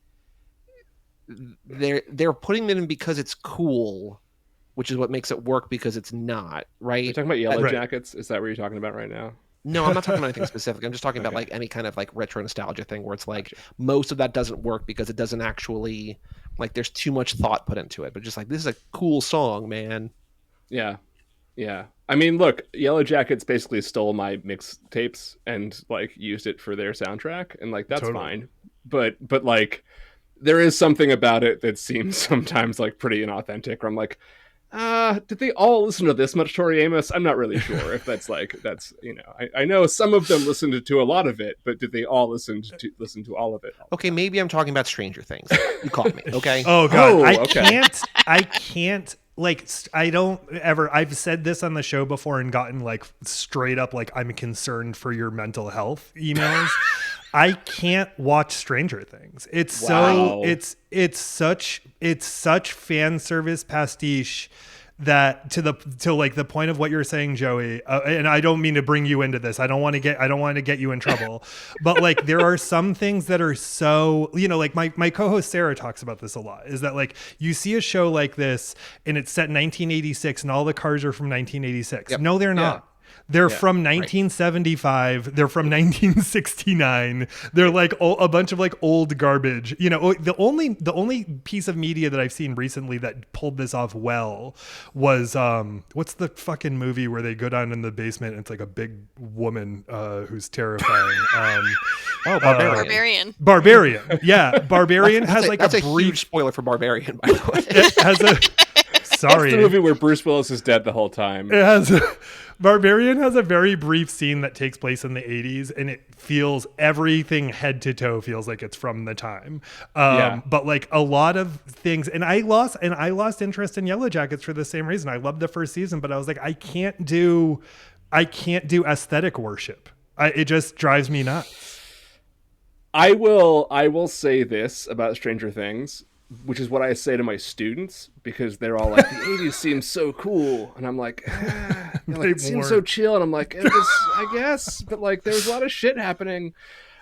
[SPEAKER 2] they're putting them in because it's cool, which is what makes it work because it's not, right?
[SPEAKER 1] You're talking about Yellow Jackets? Is that what you're talking about right now?
[SPEAKER 2] No, I'm not talking about anything specific. I'm just talking about like any kind of like retro nostalgia thing where it's like most of that doesn't work because it doesn't actually, like, there's too much thought put into it. But just like, this is a cool song, man.
[SPEAKER 1] Yeah. Yeah. I mean, look, Yellow Jackets basically stole my mixtapes and like used it for their soundtrack, and like that's fine. But like there is something about it that seems sometimes like pretty inauthentic, where I'm like, did they all listen to this much Tori Amos? I'm not really sure if that's you know, I know some of them listened to a lot of it, but did they all listen to all of it?
[SPEAKER 2] Okay, maybe I'm talking about Stranger Things. You caught me, okay?
[SPEAKER 3] Oh God, I can't. Like, I've said this on the show before and gotten like straight up like, I'm concerned for your mental health emails. I can't watch Stranger Things. It's so it's such fan service pastiche that to like the point of what you're saying, Joey. And I don't mean to bring you into this. I don't want to get you in trouble. But like there are some things that are so, you know, like my co-host Sarah talks about this a lot, is that like you see a show like this and it's set in 1986 and all the cars are from 1986. Yep. No, they're not. They're from 1975. Right. They're from 1969. They're like a bunch of like old garbage. You know, the only piece of media that I've seen recently that pulled this off well was what's the fucking movie where they go down in the basement and it's like a big woman who's terrifying.
[SPEAKER 4] Barbarian.
[SPEAKER 3] Barbarian. Yeah, Barbarian has like
[SPEAKER 2] that's
[SPEAKER 3] a
[SPEAKER 2] brief
[SPEAKER 3] huge
[SPEAKER 2] spoiler for Barbarian, by the way.
[SPEAKER 3] It has sorry.
[SPEAKER 1] That's the movie where Bruce Willis is dead the whole time.
[SPEAKER 3] It has Barbarian has a very brief scene that takes place in the 80s, and it feels everything head to toe feels like it's from the time. But like a lot of things, and I lost interest in Yellow Jackets for the same reason. I loved the first season, but I was like, I can't do aesthetic worship. It just drives me nuts.
[SPEAKER 1] I will say this about Stranger Things, which is what I say to my students, because they're all like, the 80s seems so cool. And I'm like, it seems so chill. And I'm like, it was, I guess, but like, there's a lot of shit happening.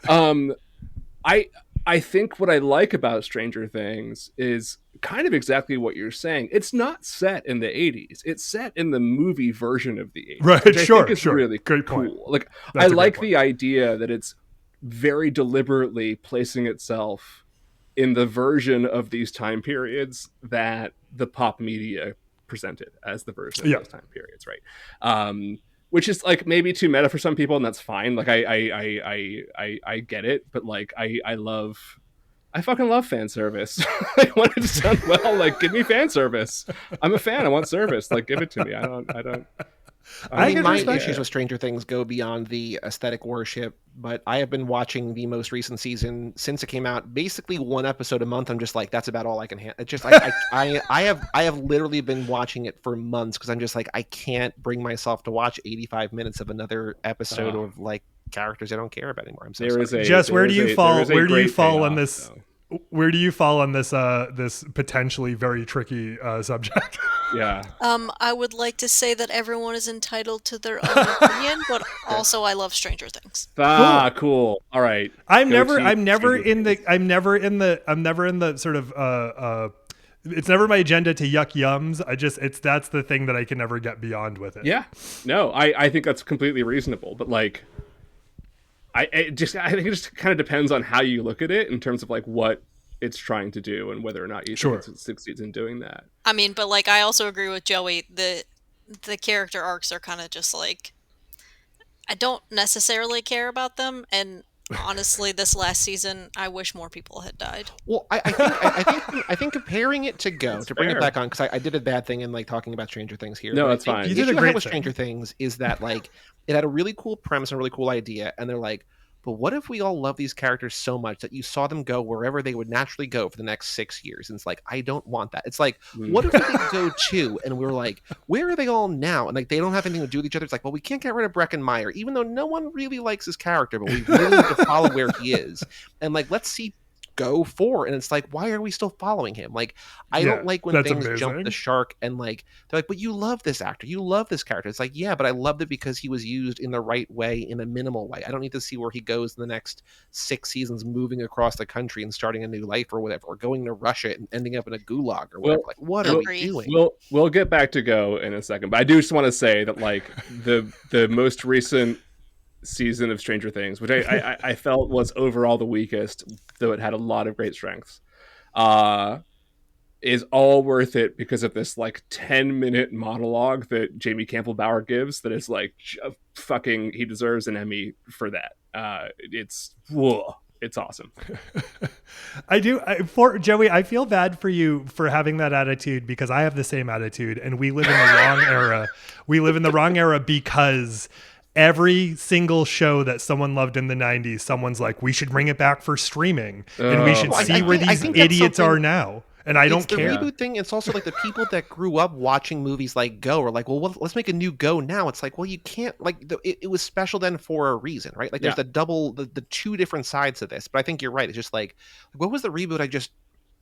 [SPEAKER 1] I think what I like about Stranger Things is kind of exactly what you're saying. It's not set in the 80s. It's set in the movie version of the 80s.
[SPEAKER 3] Right,
[SPEAKER 1] which I think is really
[SPEAKER 3] Great
[SPEAKER 1] cool.
[SPEAKER 3] Point.
[SPEAKER 1] Like,
[SPEAKER 3] That's
[SPEAKER 1] I like the idea that it's very deliberately placing itself in the version of these time periods that the pop media presented as the version of those time periods, right? Which is like maybe too meta for some people, and that's fine. Like I get it, but like I fucking love fan service. I want it to sound well. Like, give me fan service. I'm a fan. I want service. Like, give it to me. I don't.
[SPEAKER 2] I mean, my issues with Stranger Things go beyond the aesthetic worship, but I have been watching the most recent season since it came out, basically one episode a month. I'm just like, that's about all I can handle. It's just I have literally been watching it for months because I'm just like, I can't bring myself to watch 85 minutes of another episode of like characters I don't care about anymore. I'm so sorry.
[SPEAKER 3] Jess, where do you fall? Where do you fall on this? Where do you fall on this this potentially very tricky subject?
[SPEAKER 1] Yeah.
[SPEAKER 4] I would like to say that everyone is entitled to their own opinion, but also I love Stranger Things.
[SPEAKER 1] Cool. All right.
[SPEAKER 3] I'm never in the sort of it's never my agenda to yuck yums. That's the thing that I can never get beyond with it.
[SPEAKER 1] Yeah. No, I think that's completely reasonable, but like I think it just kind of depends on how you look at it in terms of like what it's trying to do and whether or not you think it succeeds in doing that.
[SPEAKER 4] I mean, but like I also agree with Joey. The character arcs are kind of just like, I don't necessarily care about them, and honestly, this last season, I wish more people had died.
[SPEAKER 2] Well, I think comparing it to Go, to bring it back on, because I did a bad thing in like talking about Stranger Things here.
[SPEAKER 1] No, that's fine.
[SPEAKER 2] You did a great thing with Stranger Things is that like it had a really cool premise and a really cool idea, and they're like, but what if we all love these characters so much that you saw them go wherever they would naturally go for the next 6 years? And it's like, I don't want that. It's like, what if we could go too? And we're like, where are they all now? And like, they don't have anything to do with each other. It's like, well, we can't get rid of Breckin Meyer, even though no one really likes his character, but we really need to follow where he is. And like, let's see go for. And it's like, why are we still following him? Like, I don't like when things jump the shark and like, they're like, but you love this actor. You love this character. It's like, yeah, but I loved it because he was used in the right way, in a minimal way. I don't need to see where he goes in the next 6 seasons, moving across the country and starting a new life or whatever, or going to Russia and ending up in a gulag or whatever. Like, what are we doing?
[SPEAKER 1] We'll get back to Go in a second, but I do just want to say that like the most recent season of Stranger Things, which I felt was overall the weakest, though it had a lot of great strengths, is all worth it because of this like 10-minute monologue that Jamie Campbell Bower gives that is like fucking, he deserves an Emmy for that. It's awesome.
[SPEAKER 3] For Joey, I feel bad for you for having that attitude, because I have the same attitude, and we live in the wrong era. We live in the wrong era because every single show that someone loved in the 90s, someone's like, we should bring it back for streaming, and we should see where these idiots are now. And I don't care.
[SPEAKER 2] It's the reboot thing. It's also like the people that grew up watching movies like Go are like, well, let's make a new Go now. It's like, well, you can't, like, it was special then for a reason, right? Like, there's the two different sides of this. But I think you're right. It's just like, what was the reboot I just...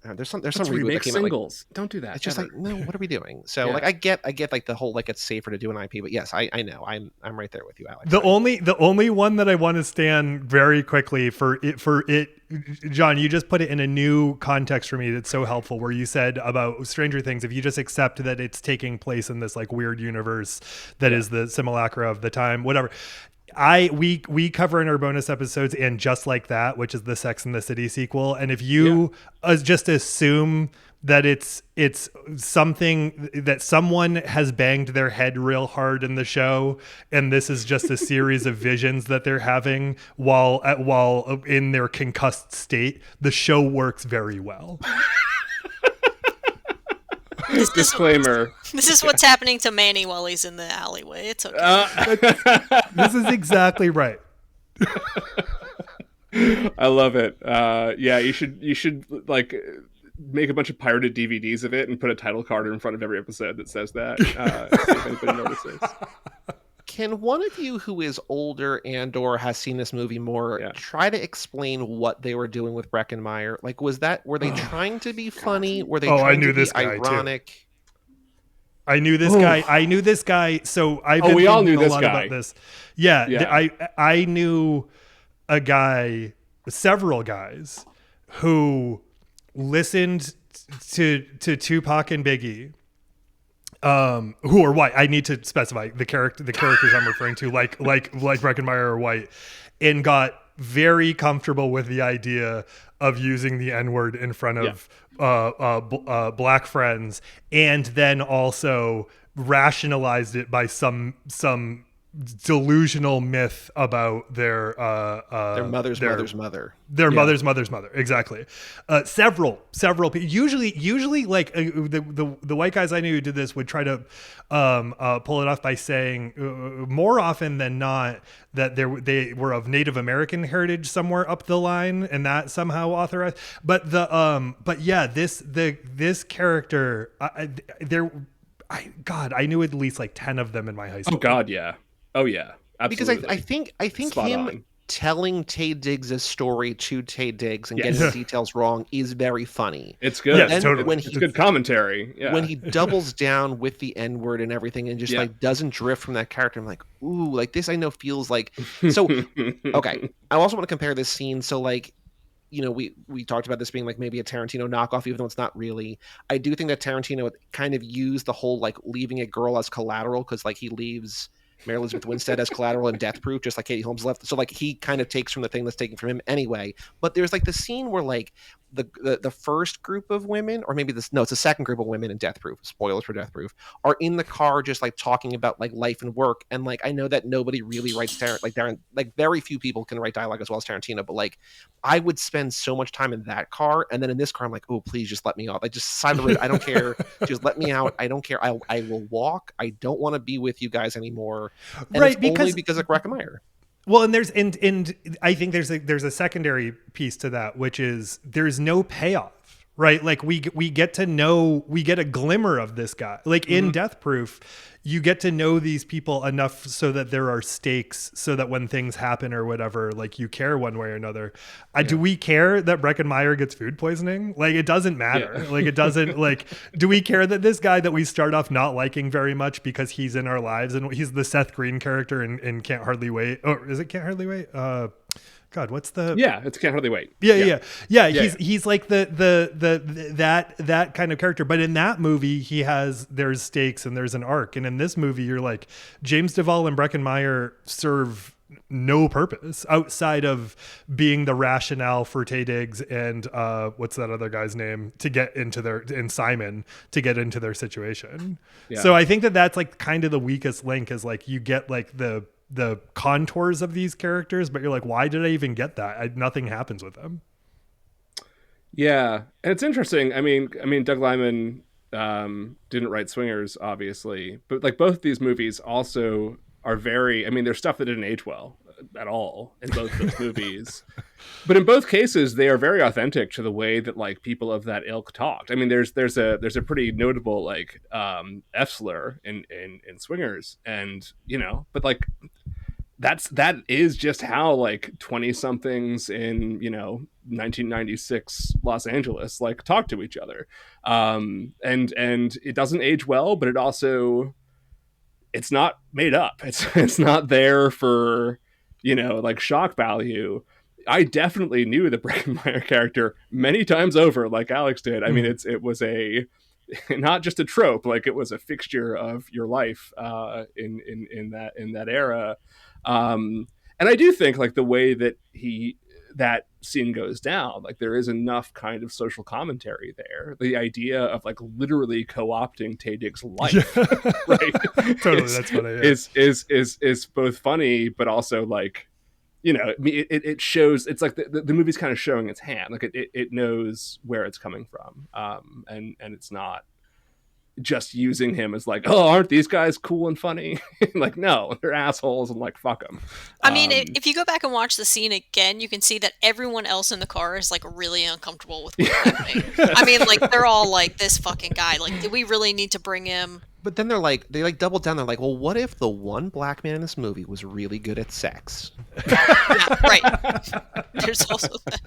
[SPEAKER 2] There's some reboot that came
[SPEAKER 1] singles. Out, like, don't do that.
[SPEAKER 2] It's just like, no, what are we doing? So like I get like the whole like it's safer to do an IP, but yes, I know I'm right there with you, Alex.
[SPEAKER 3] The only one that I want to stand very quickly for it, John, you just put it in a new context for me that's so helpful, where you said about Stranger Things, if you just accept that it's taking place in this like weird universe that is the simulacra of the time, whatever. We cover in our bonus episodes and Just Like That, which is the Sex and the City sequel. And if you just assume that it's something that someone has banged their head real hard in the show, and this is just a series of visions that they're having while in their concussed state, the show works very well.
[SPEAKER 1] Disclaimer.
[SPEAKER 4] This is what's happening to Manny while he's in the alleyway. It's okay.
[SPEAKER 3] This is exactly right.
[SPEAKER 1] I love it. Yeah, you should like make a bunch of pirated DVDs of it and put a title card in front of every episode that says that. See if anybody notices.
[SPEAKER 2] Can one of you who is older and or has seen this movie more try to explain what they were doing with Breckenmeyer? Like, were they trying to be funny? Were they trying to be ironic?
[SPEAKER 3] Too. I knew this guy. I knew this guy. So I've been
[SPEAKER 1] we all knew
[SPEAKER 3] a
[SPEAKER 1] this
[SPEAKER 3] lot
[SPEAKER 1] guy.
[SPEAKER 3] About this. I knew a guy, several guys who listened to Tupac and Biggie. Who are white. I need to specify the characters I'm referring to, like Breckenmeyer are white, and got very comfortable with the idea of using the N-word in front of black friends, and then also rationalized it by some delusional myth about their
[SPEAKER 2] mother's mother.
[SPEAKER 3] Their mother's mother. Exactly. Several people. Usually, like the white guys I knew who did this would try to pull it off by saying, more often than not, that they were of Native American heritage somewhere up the line, and that somehow authorized. But this character, I knew at least like 10 of them in my high school.
[SPEAKER 1] Oh God, yeah. Oh yeah, absolutely.
[SPEAKER 2] Because I think
[SPEAKER 1] Spot
[SPEAKER 2] him
[SPEAKER 1] on.
[SPEAKER 2] telling Taye Diggs' story to Taye Diggs and getting the details wrong is very funny.
[SPEAKER 1] It's good.
[SPEAKER 3] Yes, totally.
[SPEAKER 1] It's good commentary. Yeah.
[SPEAKER 2] When he doubles down with the N-word and everything and just like doesn't drift from that character, I'm like, ooh, like this I know feels like so. Okay, I also want to compare this scene. So like, you know, we talked about this being like maybe a Tarantino knockoff, even though it's not really. I do think that Tarantino kind of used the whole like leaving a girl as collateral, because like he leaves Mary Elizabeth Winstead as collateral and Death Proof, just like Katie Holmes left. So like he kind of takes from the thing that's taken from him anyway. But there's like the scene where like the first group of women, or maybe it's the second group of women in Death Proof, spoilers for Death Proof, are in the car just like talking about like life and work. And like I know that nobody really writes like very few people can write dialogue as well as Tarantino, but like I would spend so much time in that car, and then in this car I'm like, oh please just let me off. Like just side of the road, I don't care. Just let me out. I don't care. I will walk. I don't want to be with you guys anymore. And
[SPEAKER 3] right,
[SPEAKER 2] it's only because of Breckenmeyer.
[SPEAKER 3] Well, and there's and I think there's a secondary piece to that, which is there's no payoff, right? Like we get a glimmer of this guy. Like in Death Proof, you get to know these people enough so that there are stakes, so that when things happen or whatever, like you care one way or another. Do we care that Breckenmeyer gets food poisoning? Like it doesn't matter. Yeah. Like it doesn't like, do we care that this guy that we start off not liking very much because he's in our lives and he's the Seth Green character in Can't Hardly Wait. Or is it Can't Hardly Wait? God, what's the?
[SPEAKER 1] Yeah, it's Can't Hardly Wait.
[SPEAKER 3] Yeah. He's like that kind of character. But in that movie, there's stakes and there's an arc. And in this movie, you're like, James Duvall and Breckenmeyer serve no purpose outside of being the rationale for Taye Diggs and what's that other guy's name to get into Simon to get into their situation. Yeah. So I think that's like kind of the weakest link is like you get like the contours of these characters, but you're like, why did I even get that? Nothing happens with them.
[SPEAKER 1] Yeah, and it's interesting. I mean, Doug Liman didn't write Swingers, obviously, but like both of these movies also are very. I mean, there's stuff that didn't age well at all in both those movies, but in both cases, they are very authentic to the way that like people of that ilk talked. I mean, there's a pretty notable like F slur in Swingers, and but like. That is just how like 20 somethings in 1996 Los Angeles like talk to each other, and it doesn't age well, but it's not made up. It's not there for like shock value. I definitely knew the Breckenmeyer character many times over, like Alex did. I mean, it was not just a trope, like it was a fixture of your life in that era. And I do think like the way that that scene goes down, like there is enough kind of social commentary there. The idea of like literally co-opting Taye Diggs' life, right?
[SPEAKER 3] Totally, that's funny.
[SPEAKER 1] Is both funny, but also like, it shows. It's like the movie's kind of showing its hand. Like it knows where it's coming from, and it's not just using him as like, oh, aren't these guys cool and funny? Like, no, they're assholes and like, fuck them.
[SPEAKER 4] I mean, if you go back and watch the scene again, you can see that everyone else in the car is like really uncomfortable with what's happening. I mean, like they're all like, this fucking guy, like, do we really need to bring him?
[SPEAKER 2] But then they double down. They're like, well, what if the one black man in this movie was really good at sex?
[SPEAKER 4] Yeah, right. There's also that.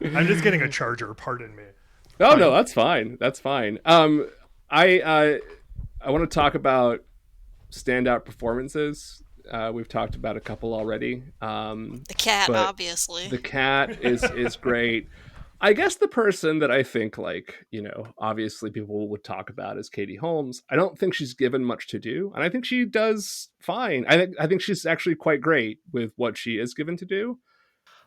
[SPEAKER 3] I'm just getting a charger. Pardon me.
[SPEAKER 1] Oh, no, that's fine. That's fine. I want to talk about standout performances. We've talked about a couple already.
[SPEAKER 4] The cat, obviously.
[SPEAKER 1] The cat is great. I guess the person that I think like, obviously people would talk about is Katie Holmes. I don't think she's given much to do, and I think she does fine. I think she's actually quite great with what she is given to do.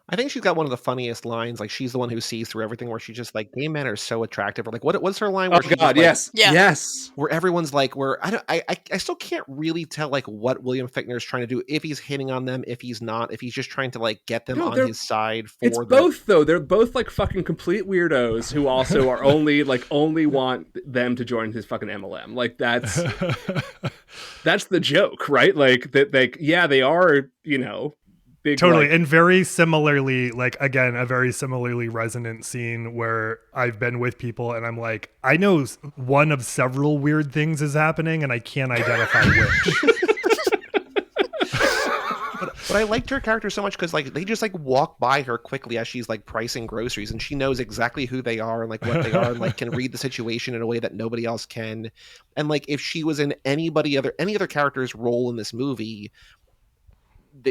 [SPEAKER 2] I think she's got one of the funniest lines. Like she's the one who sees through everything. Where she's just like, "Gay men are so attractive." Or like, what's her line?
[SPEAKER 1] Where she's God, yes,
[SPEAKER 4] yeah.
[SPEAKER 1] Yes.
[SPEAKER 2] Where everyone's like, I still can't really tell like what William Fichtner is trying to do. If he's hitting on them, if he's not, if he's just trying to like get them on his side.
[SPEAKER 1] Both though. They're both like fucking complete weirdos who also are only want them to join his fucking MLM. Like that's the joke, right? Like that. Like they are. Big,
[SPEAKER 3] totally. And very similarly, like, again, a very similarly resonant scene where I've been with people and I'm like, I know one of several weird things is happening and I can't identify which.
[SPEAKER 2] But I liked her character so much because like they just like walk by her quickly as she's like pricing groceries, and she knows exactly who they are and like what they are, and like can read the situation in a way that nobody else can. And like if she was in any other character's role in this movie,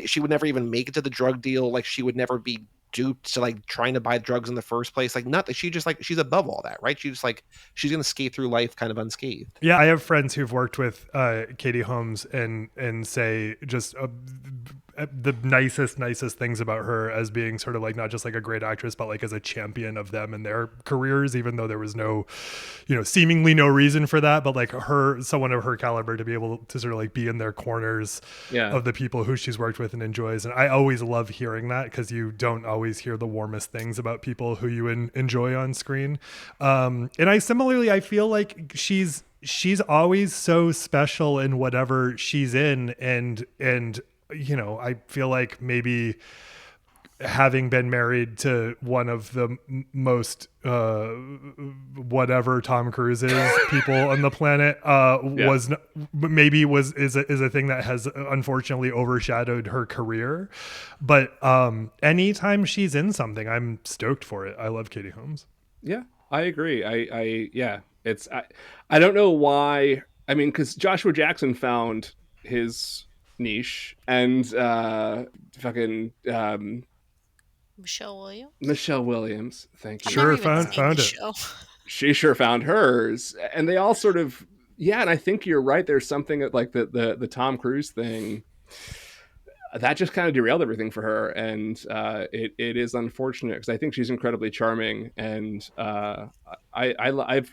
[SPEAKER 2] she would never even make it to the drug deal. Like she would never be duped to like trying to buy drugs in the first place. Like nothing. She just like, she's above all that, right? She's just like, she's going to skate through life kind of unscathed.
[SPEAKER 3] Yeah. I have friends who've worked with Katie Holmes and say just the nicest things about her as being sort of like not just like a great actress, but like as a champion of them and their careers, even though there was no, seemingly no reason for that, but like someone of her caliber to be able to sort of like be in their corners of the people who she's worked with and enjoys. And I always love hearing that because you don't always hear the warmest things about people who you enjoy on screen. And I feel like she's always so special in whatever she's in. And I feel like maybe having been married to one of the most whatever Tom Cruise is people on the planet is a thing that has unfortunately overshadowed her career. But anytime she's in something, I'm stoked for it. I love Katie Holmes.
[SPEAKER 1] Yeah, I agree. I don't know why. I mean, because Joshua Jackson found his niche, and Michelle Williams. Thank you.
[SPEAKER 3] Sure found it.
[SPEAKER 1] She sure found hers, and they all sort of And I think you're right. There's something like the Tom Cruise thing that just kind of derailed everything for her, and it is unfortunate because I think she's incredibly charming, and I've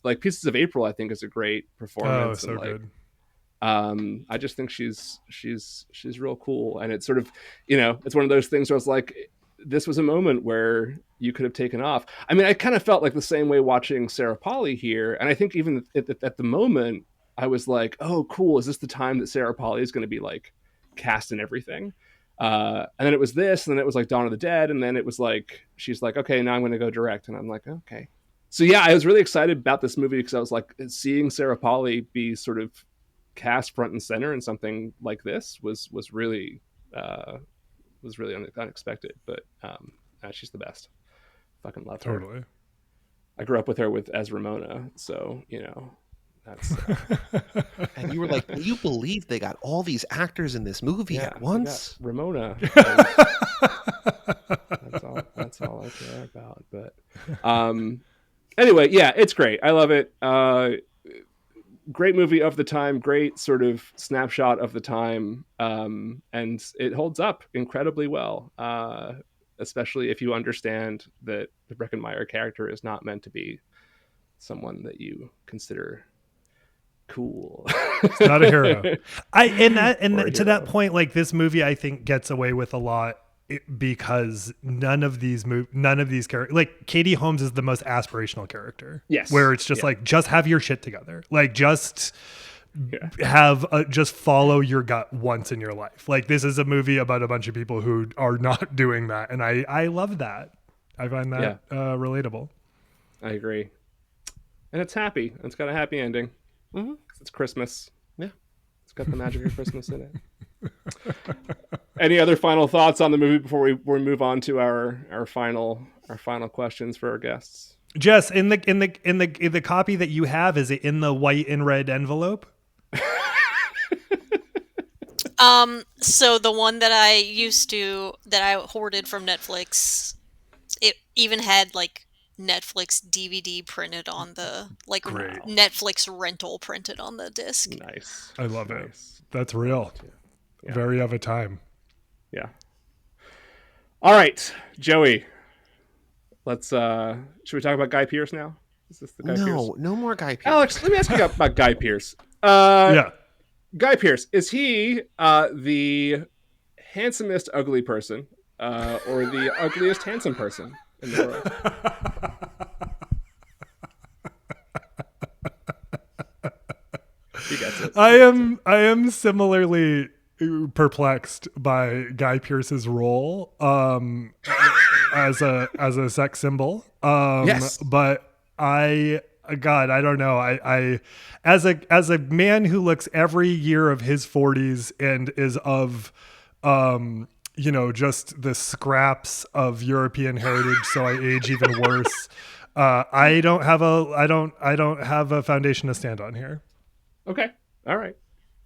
[SPEAKER 1] like Pieces of April I think is a great performance.
[SPEAKER 3] Oh, so good.
[SPEAKER 1] I just think she's real cool, and it's sort of it's one of those things where it's like this was a moment where you could have taken off. I mean, I kind of felt like the same way watching Sarah Polley here, and I think even at the moment I was like, oh cool, is this the time that Sarah Polley is going to be like cast in everything? And then it was this, and then it was like Dawn of the Dead, and then it was like she's like, okay, now I'm going to go direct, and I'm like, okay. So yeah, I was really excited about this movie because I was like, seeing Sarah Polley be sort of cast front and center in something like this was really unexpected. But she's the best. Fucking love her.
[SPEAKER 3] Totally.
[SPEAKER 1] I grew up with her as Ramona, so that's.
[SPEAKER 2] And you were like, "Will you believe they got all these actors in this movie at once?"
[SPEAKER 1] Ramona. That's all I care about. But anyway, yeah, it's great. I love it. Great movie of the time. Great sort of snapshot of the time, and it holds up incredibly well. Especially if you understand that the Breckenmeyer character is not meant to be someone that you consider cool.
[SPEAKER 3] It's not a hero. To that point, like this movie, I think gets away with a lot because none of these characters, like Katie Holmes is the most aspirational character.
[SPEAKER 1] Yes.
[SPEAKER 3] Where it's just like, just have your shit together. Like just just follow your gut once in your life. Like this is a movie about a bunch of people who are not doing that. And I love that. I find that relatable.
[SPEAKER 1] I agree. And it's happy. It's got a happy ending.
[SPEAKER 2] Mm-hmm.
[SPEAKER 1] It's Christmas.
[SPEAKER 2] Yeah.
[SPEAKER 1] It's got the magic of Christmas in it. Any other final thoughts on the movie before we move on to our final questions for our guests?
[SPEAKER 3] Jess, in the copy that you have, is it in the white and red envelope?
[SPEAKER 4] So the one that I hoarded from Netflix, it even had like Netflix DVD printed on the Netflix rental printed on the disc.
[SPEAKER 1] Nice.
[SPEAKER 3] I love it. That's real. Yeah. Very of a time.
[SPEAKER 1] Yeah. All right, Joey. Let's should we talk about Guy Pearce now? Is this the Guy Pearce?
[SPEAKER 2] No more Guy Pearce.
[SPEAKER 1] Alex, let me ask you about Guy Pearce. Guy Pearce, is he the handsomest ugly person or the ugliest handsome person in the world? He gets it.
[SPEAKER 3] I am similarly perplexed by Guy Pearce's role as a sex symbol.
[SPEAKER 1] Yes.
[SPEAKER 3] But I don't know. I as a man who looks every year of his 40s and is of just the scraps of European heritage, so I age even worse. I don't have a foundation to stand on here.
[SPEAKER 1] Okay. All right.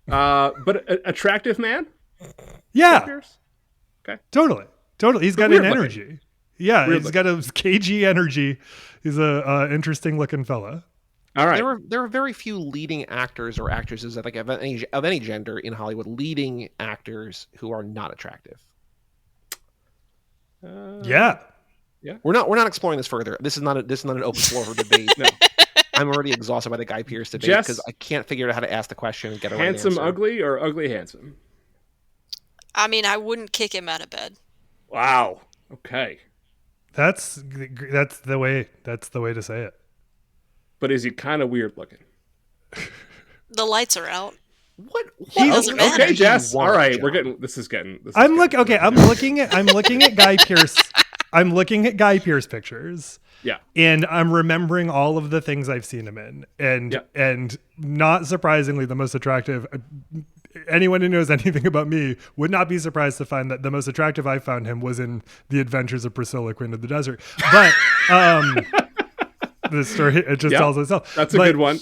[SPEAKER 1] But attractive man?
[SPEAKER 3] Yeah.
[SPEAKER 1] Okay.
[SPEAKER 3] Totally. He's got an energy.
[SPEAKER 1] Looking.
[SPEAKER 3] Yeah,
[SPEAKER 1] Weird
[SPEAKER 3] he's got a cagey energy. He's a interesting looking fella.
[SPEAKER 1] All right.
[SPEAKER 2] There are very few leading actors or actresses of any gender in Hollywood, leading actors who are not attractive.
[SPEAKER 3] Yeah.
[SPEAKER 2] We're not exploring this further. This is not an open floor for debate. No. I'm already exhausted by the Guy Pearce debate because I can't figure out how to ask the question and get a
[SPEAKER 1] handsome
[SPEAKER 2] right answer.
[SPEAKER 1] Ugly or ugly handsome?
[SPEAKER 4] I mean, I wouldn't kick him out of bed.
[SPEAKER 1] Wow. Okay.
[SPEAKER 3] That's the way to say it.
[SPEAKER 1] But is he kind of weird looking?
[SPEAKER 4] The lights are out.
[SPEAKER 2] What
[SPEAKER 1] Okay, Jess. All right,
[SPEAKER 2] John?
[SPEAKER 3] I'm looking at Guy Pearce. I'm looking at Guy Pearce pictures.
[SPEAKER 1] Yeah.
[SPEAKER 3] And I'm remembering all of the things I've seen him in. And not surprisingly, the most attractive, anyone who knows anything about me would not be surprised to find that the most attractive I found him was in The Adventures of Priscilla, Queen of the Desert. But the story, it just tells itself.
[SPEAKER 1] That's a good one.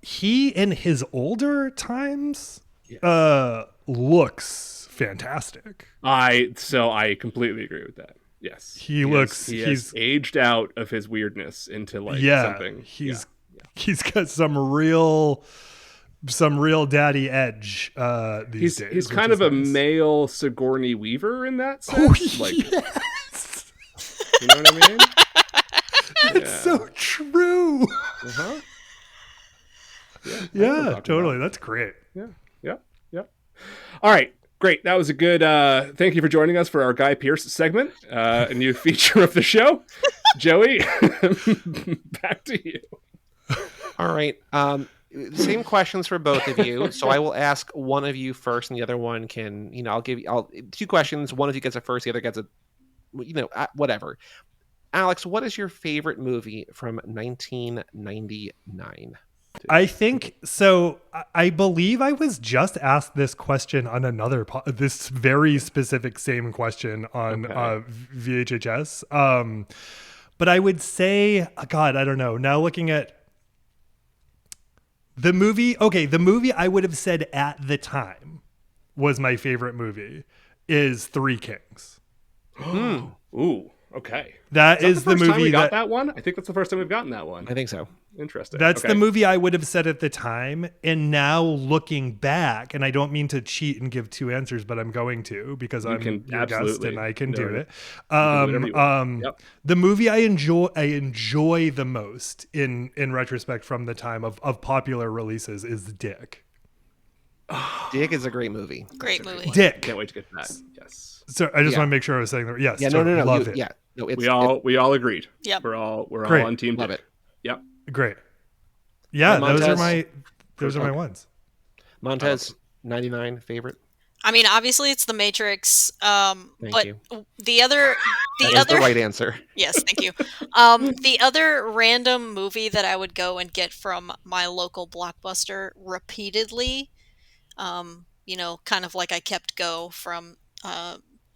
[SPEAKER 3] He in his older times looks fantastic.
[SPEAKER 1] I completely agree with that. Yes.
[SPEAKER 3] He's
[SPEAKER 1] aged out of his weirdness into something.
[SPEAKER 3] He's got some real daddy edge these days.
[SPEAKER 1] He's kind of a male Sigourney Weaver in that sense.
[SPEAKER 3] Oh, yes.
[SPEAKER 1] You know what I mean?
[SPEAKER 3] That's so true.
[SPEAKER 1] Uh-huh.
[SPEAKER 3] Yeah, totally. That's great.
[SPEAKER 1] Yeah. All right. Great. That was a good thank you for joining us for our Guy Pearce segment, a new feature of the show. Joey, back to you.
[SPEAKER 2] All right. Same questions for both of you. So I will ask one of you first, and the other one can, I'll give you two questions. One of you gets it first, the other gets it, whatever. Alex, what is your favorite movie from 1999?
[SPEAKER 3] I think so. I believe I was just asked this question on another this very specific same question on VHHS. But I would say, God, I don't know. Now looking at the movie, the movie I would have said at the time was my favorite movie is Three Kings.
[SPEAKER 1] Ooh, okay.
[SPEAKER 3] That is the movie
[SPEAKER 1] we got that one. I think that's the first time we've gotten that one.
[SPEAKER 2] I think so.
[SPEAKER 1] Interesting.
[SPEAKER 3] That's the movie I would have said at the time. And now looking back, and I don't mean to cheat and give two answers, but I'm going to because I'm your guest and I can do it. The movie I enjoy the most in retrospect from the time of popular releases is Dick.
[SPEAKER 2] Dick is a great movie.
[SPEAKER 4] Great movie.
[SPEAKER 3] Dick.
[SPEAKER 1] Can't wait to get to that. Yes.
[SPEAKER 3] So I just want to make sure I was saying that. Yes.
[SPEAKER 2] Yeah. No.
[SPEAKER 3] Love it.
[SPEAKER 2] Yeah. No.
[SPEAKER 1] We all agreed.
[SPEAKER 4] Yep.
[SPEAKER 1] We're all
[SPEAKER 3] Great.
[SPEAKER 1] on team.
[SPEAKER 2] Love
[SPEAKER 1] Dick.
[SPEAKER 2] it.
[SPEAKER 1] Yep.
[SPEAKER 3] Great. Yeah,
[SPEAKER 2] Montez,
[SPEAKER 3] those are my ones.
[SPEAKER 2] Montez, 99 favorite.
[SPEAKER 4] I mean, obviously it's The Matrix.
[SPEAKER 2] Thank you.
[SPEAKER 4] The other,
[SPEAKER 2] That is the right answer.
[SPEAKER 4] Yes, thank you. The other random movie that I would go and get from my local Blockbuster repeatedly, kind of like I kept Go from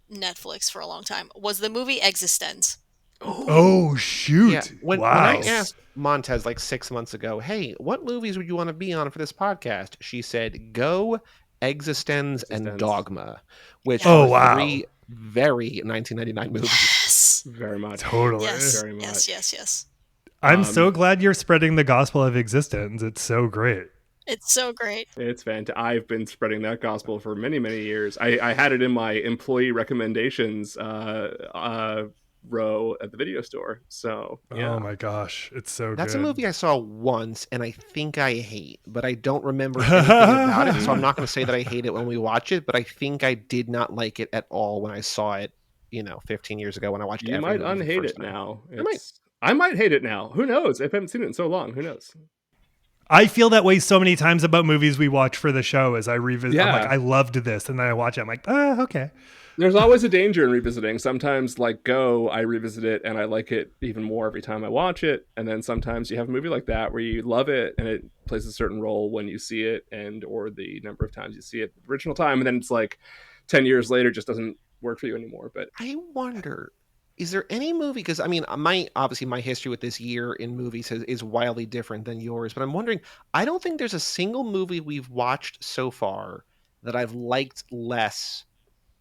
[SPEAKER 4] Netflix for a long time, was the movie Existenz.
[SPEAKER 3] Oh shoot!
[SPEAKER 2] Yeah. When I asked Montez like 6 months ago, "Hey, what movies would you want to be on for this podcast?" She said, "Go, Existenz, and Dogma," which are three very 1999 movies.
[SPEAKER 4] Yes,
[SPEAKER 1] very much.
[SPEAKER 3] Totally.
[SPEAKER 4] Yes,
[SPEAKER 1] very much.
[SPEAKER 4] Yes.
[SPEAKER 3] I'm so glad you're spreading the gospel of Existenz. It's so great.
[SPEAKER 4] It's so great.
[SPEAKER 1] It's fantastic. I've been spreading that gospel for many, many years. I had it in my employee recommendations row at the video store. So
[SPEAKER 3] oh my gosh, it's so good.
[SPEAKER 2] That's a movie I saw once and I think I hate, but I don't remember anything about it, so I'm not going to say that I hate it when we watch it, but I think I did not like it at all when I saw it 15 years ago when I watched it.
[SPEAKER 1] You might unhate it now. I might hate it now. Who knows? If I haven't seen it in so long, who knows?
[SPEAKER 3] I feel that way so many times about movies we watch for the show as I revisit. I'm like, I loved this, and then I watch it, I'm like, okay.
[SPEAKER 1] There's always a danger in revisiting. Sometimes, like Go, I revisit it and I like it even more every time I watch it. And then sometimes you have a movie like that where you love it and it plays a certain role when you see it or the number of times you see it the original time. And then it's like 10 years later, just doesn't work for you anymore. But
[SPEAKER 2] I wonder, is there any movie? Because I mean, my history with this year in movies is wildly different than yours. But I'm wondering, I don't think there's a single movie we've watched so far that I've liked less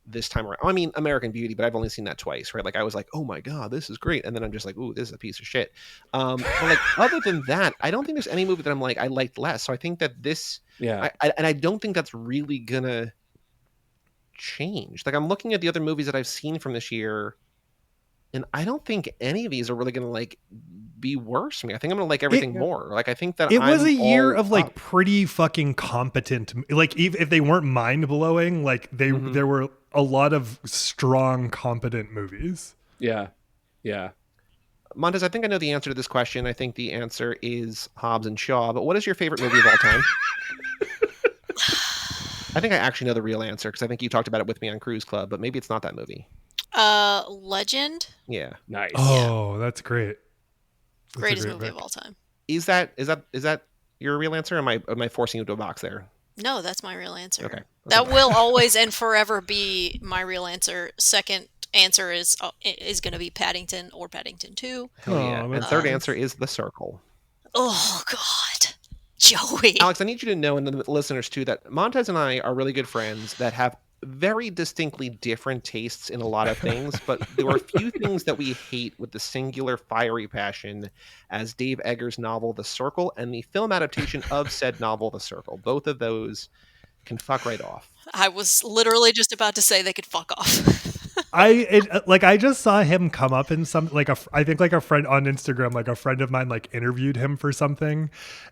[SPEAKER 2] this time around. I mean, American Beauty, but I've only seen that twice, right? Like I was like, oh my God, this is great. And then I'm just like, ooh, this is a piece of shit. But like other than that, I don't think there's any movie that I'm like, I liked less. So I think that this, I don't think that's really gonna change. Like I'm looking at the other movies that I've seen from this year and I don't think any of these are really gonna like be worse for me. I think I'm gonna like everything more. Like I think that
[SPEAKER 3] it was a year of like pretty fucking competent, like if they weren't mind blowing, like there were a lot of strong, competent movies.
[SPEAKER 1] Yeah.
[SPEAKER 2] Montez, I think I know the answer to this question. I think the answer is Hobbs and Shaw. But what is your favorite movie of all time? I think I actually know the real answer because I think you talked about it with me on Cruise Club, but maybe it's not that movie.
[SPEAKER 4] Legend.
[SPEAKER 2] Yeah.
[SPEAKER 1] Nice.
[SPEAKER 3] Oh, that's great. That's
[SPEAKER 4] greatest movie of all time.
[SPEAKER 2] Is that your real answer? Or am I forcing you to a box there?
[SPEAKER 4] No, that's my real answer.
[SPEAKER 2] Okay.
[SPEAKER 4] That will always and forever be my real answer. Second answer is going to be Paddington or Paddington 2.
[SPEAKER 2] Hell yeah. And third answer is The Circle.
[SPEAKER 4] Oh, God. Joey.
[SPEAKER 2] Alex, I need you to know, and the listeners too, that Montez and I are really good friends that have very distinctly different tastes in a lot of things, but there are a few things that we hate with the singular fiery passion as Dave Eggers' novel The Circle and the film adaptation of said novel The Circle. Both of those can fuck right off.
[SPEAKER 4] I was literally just about to say they could fuck off.
[SPEAKER 3] I just saw him come up in some, I think a friend on Instagram, like a friend of mine, like interviewed him for something.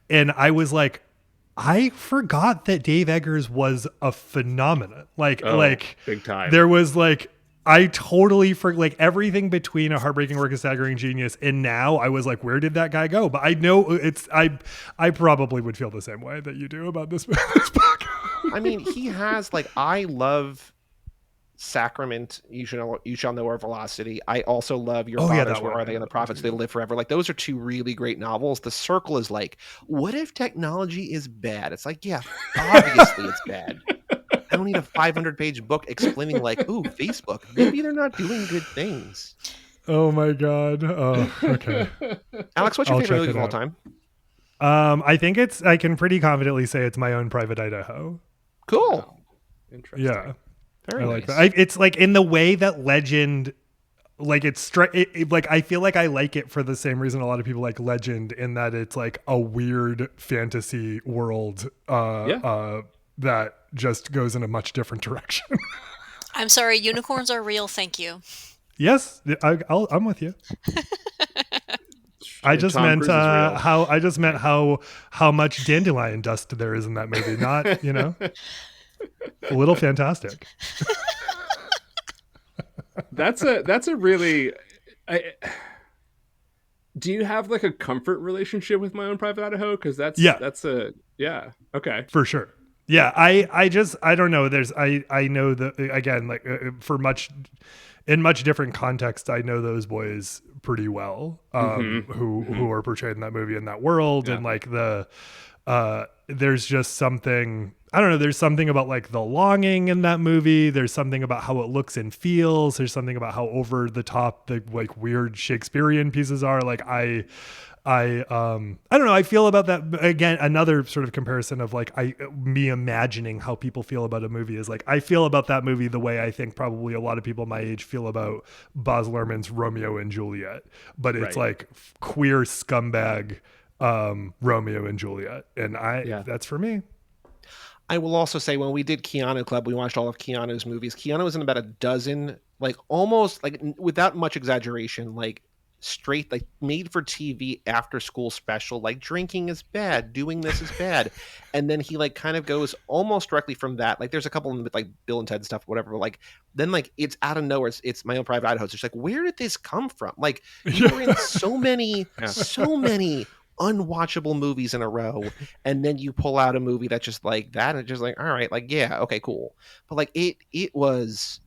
[SPEAKER 3] And I was like, I forgot that Dave Eggers was a phenomenon. Like
[SPEAKER 1] big time.
[SPEAKER 3] There was I totally forgot everything between A Heartbreaking Work of Staggering Genius and now. I was like, where did that guy go? But I know I probably would feel the same way that you do about this book.
[SPEAKER 2] I mean, he has I love Sacrament, you shall know our velocity. I also love Your Fathers, Where Are They, and The Prophets, They Live Forever. Those are two really great novels. The Circle is what if technology is bad? It's yeah, obviously it's bad. I don't need a 500-page book explaining ooh, Facebook, maybe they're not doing good things.
[SPEAKER 3] Oh my God. Oh, okay.
[SPEAKER 2] Alex, what's your favorite movie of all time?
[SPEAKER 3] I think I can pretty confidently say it's My Own Private Idaho.
[SPEAKER 2] Cool.
[SPEAKER 1] Wow. Interesting.
[SPEAKER 3] Yeah.
[SPEAKER 2] Very nice.
[SPEAKER 3] Like that. It's in the way that Legend, I feel like I like it for the same reason a lot of people like Legend, in that it's a weird fantasy world that just goes in a much different direction.
[SPEAKER 4] I'm sorry, unicorns are real. Thank you.
[SPEAKER 3] Yes, I'm with you. I just meant how much dandelion dust there is in that movie. Not a little fantastic.
[SPEAKER 1] That's a really. Do you have a comfort relationship with My Own Private Idaho? Because that's okay,
[SPEAKER 3] for sure. Yeah, I don't know. I know that, again, in much different context, I know those boys pretty well, who are portrayed in that movie, in that world, and there's just something, I don't know, there's something about the longing in that movie. There's something about how it looks and feels. There's something about how over the top the weird Shakespearean pieces are. I don't know. I feel about that, again, another sort of comparison of me imagining how people feel about a movie is I feel about that movie the way I think probably a lot of people my age feel about Baz Luhrmann's Romeo and Juliet, but it's queer scumbag Romeo and Juliet, and that's for me.
[SPEAKER 2] I will also say, when we did Keanu Club, we watched all of Keanu's movies. Keanu was in about a dozen, almost without much exaggeration, straight made for TV after school special, drinking is bad, doing this is bad, and then he kind of goes almost directly from that. There's a couple with Bill and Ted stuff, whatever, but then it's out of nowhere. It's My Own Private Idaho. It's just where did this come from? You were in so many unwatchable movies in a row, and then you pull out a movie that's just that, and it's just all right, yeah, okay, cool. But it was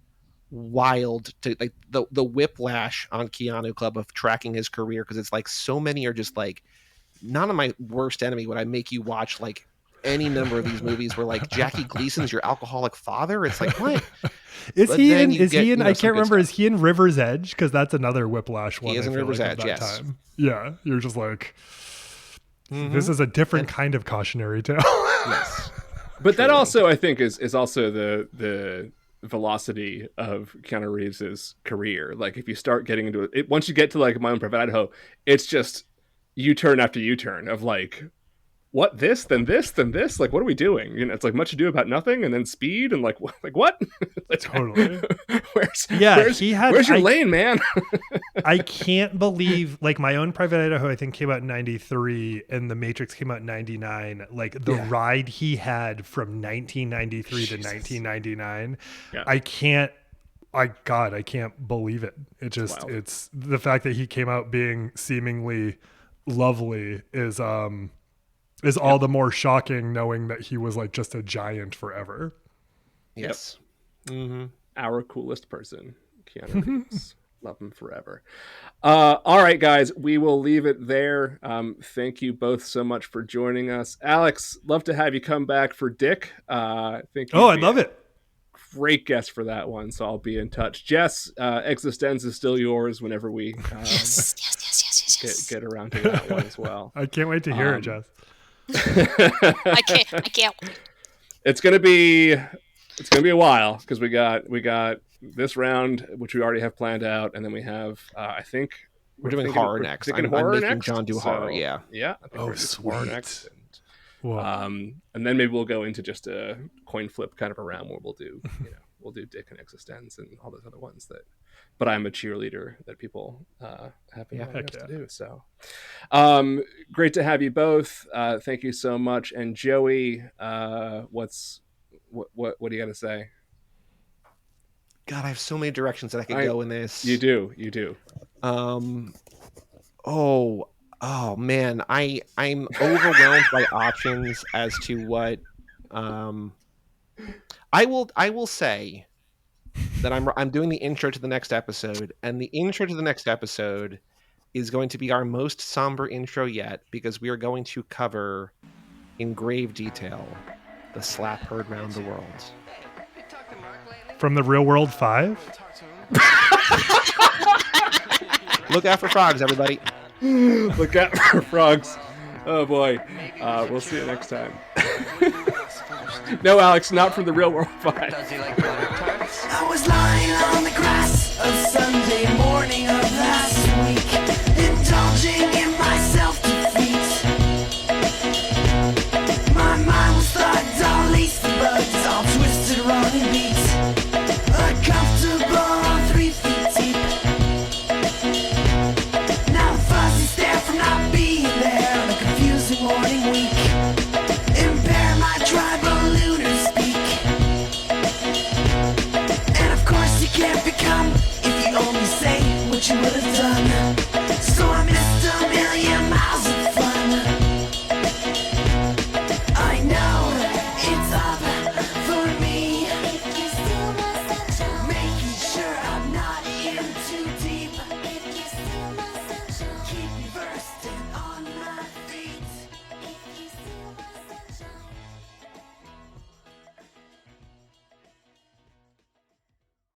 [SPEAKER 2] wild to the whiplash on Keanu Club of tracking his career, because it's so many are just not on My Worst Enemy would I make you watch any number of these movies where Jackie Gleason's your alcoholic father. It's what
[SPEAKER 3] is he in I can't remember, is he in River's Edge? Because that's another whiplash one.
[SPEAKER 2] He is in River's Edge, yes.
[SPEAKER 3] Time. Yeah, you're just this is a different kind of cautionary tale.
[SPEAKER 2] Yes.
[SPEAKER 1] But that also, I think, is also the velocity of Keanu Reeves's career. If you start getting into it, once you get to My Own Private Idaho, it's just U-turn after U-turn of what, this, then this, then this? What are we doing? It's Much Ado About Nothing, and then Speed, and what?
[SPEAKER 3] Totally.
[SPEAKER 1] Where's your lane, man?
[SPEAKER 3] I can't believe, My Own Private Idaho, I think, came out in 93, and The Matrix came out in 99. Ride he had from 1993 to 1999, I can't believe it. It's the fact that he came out being seemingly lovely is all the more shocking, knowing that he was just a giant forever.
[SPEAKER 2] Yes.
[SPEAKER 1] Yep.
[SPEAKER 2] Mm-hmm.
[SPEAKER 1] Our coolest person, Keanu Reeves. Love him forever. All right, guys, we will leave it there. Thank you both so much for joining us. Alex, love to have you come back for Dick. I'd
[SPEAKER 3] love it.
[SPEAKER 1] Great guest for that one, so I'll be in touch. Jess, Existenz is still yours whenever we get around to that one as well.
[SPEAKER 3] I can't wait to hear it, Jess.
[SPEAKER 4] I can't wait.
[SPEAKER 1] It's gonna be a while because we got this round, which we already have planned out, and then we have I think
[SPEAKER 2] we're doing horror next. I'm making
[SPEAKER 1] next.
[SPEAKER 2] John do horror. Yeah.
[SPEAKER 1] I think we're doing horror next. And then maybe we'll go into just a coin flip kind of a round where we'll do Dick and Existenz and all those other ones but I'm a cheerleader that people have been wanting us to do. So great to have you both. Thank you so much. And Joey, what do you got to say?
[SPEAKER 2] God, I have so many directions that I could go in this.
[SPEAKER 1] You do.
[SPEAKER 2] Oh man, I'm overwhelmed by options as to what. I will say that I'm doing the intro to the next episode, and the intro to the next episode is going to be our most somber intro yet, because we are going to cover in grave detail the slap heard round the world.
[SPEAKER 3] From the Real World 5?
[SPEAKER 2] Look out for frogs, everybody.
[SPEAKER 1] Look out for frogs. Oh boy. We'll see you next time. No, Alex, not from the Real World 5.
[SPEAKER 5] I was lying on the grass of Sunday morning of last week, indulging in my self-defeat. My mind was thought all laced the bugs, all twisted, wrong and beat. Uncomfortable, 3 feet deep. Now I'm fuzzy stare from not being there on a confusing morning week. Impair my tribal lunar speak. And of course you can't become if you only say what you would have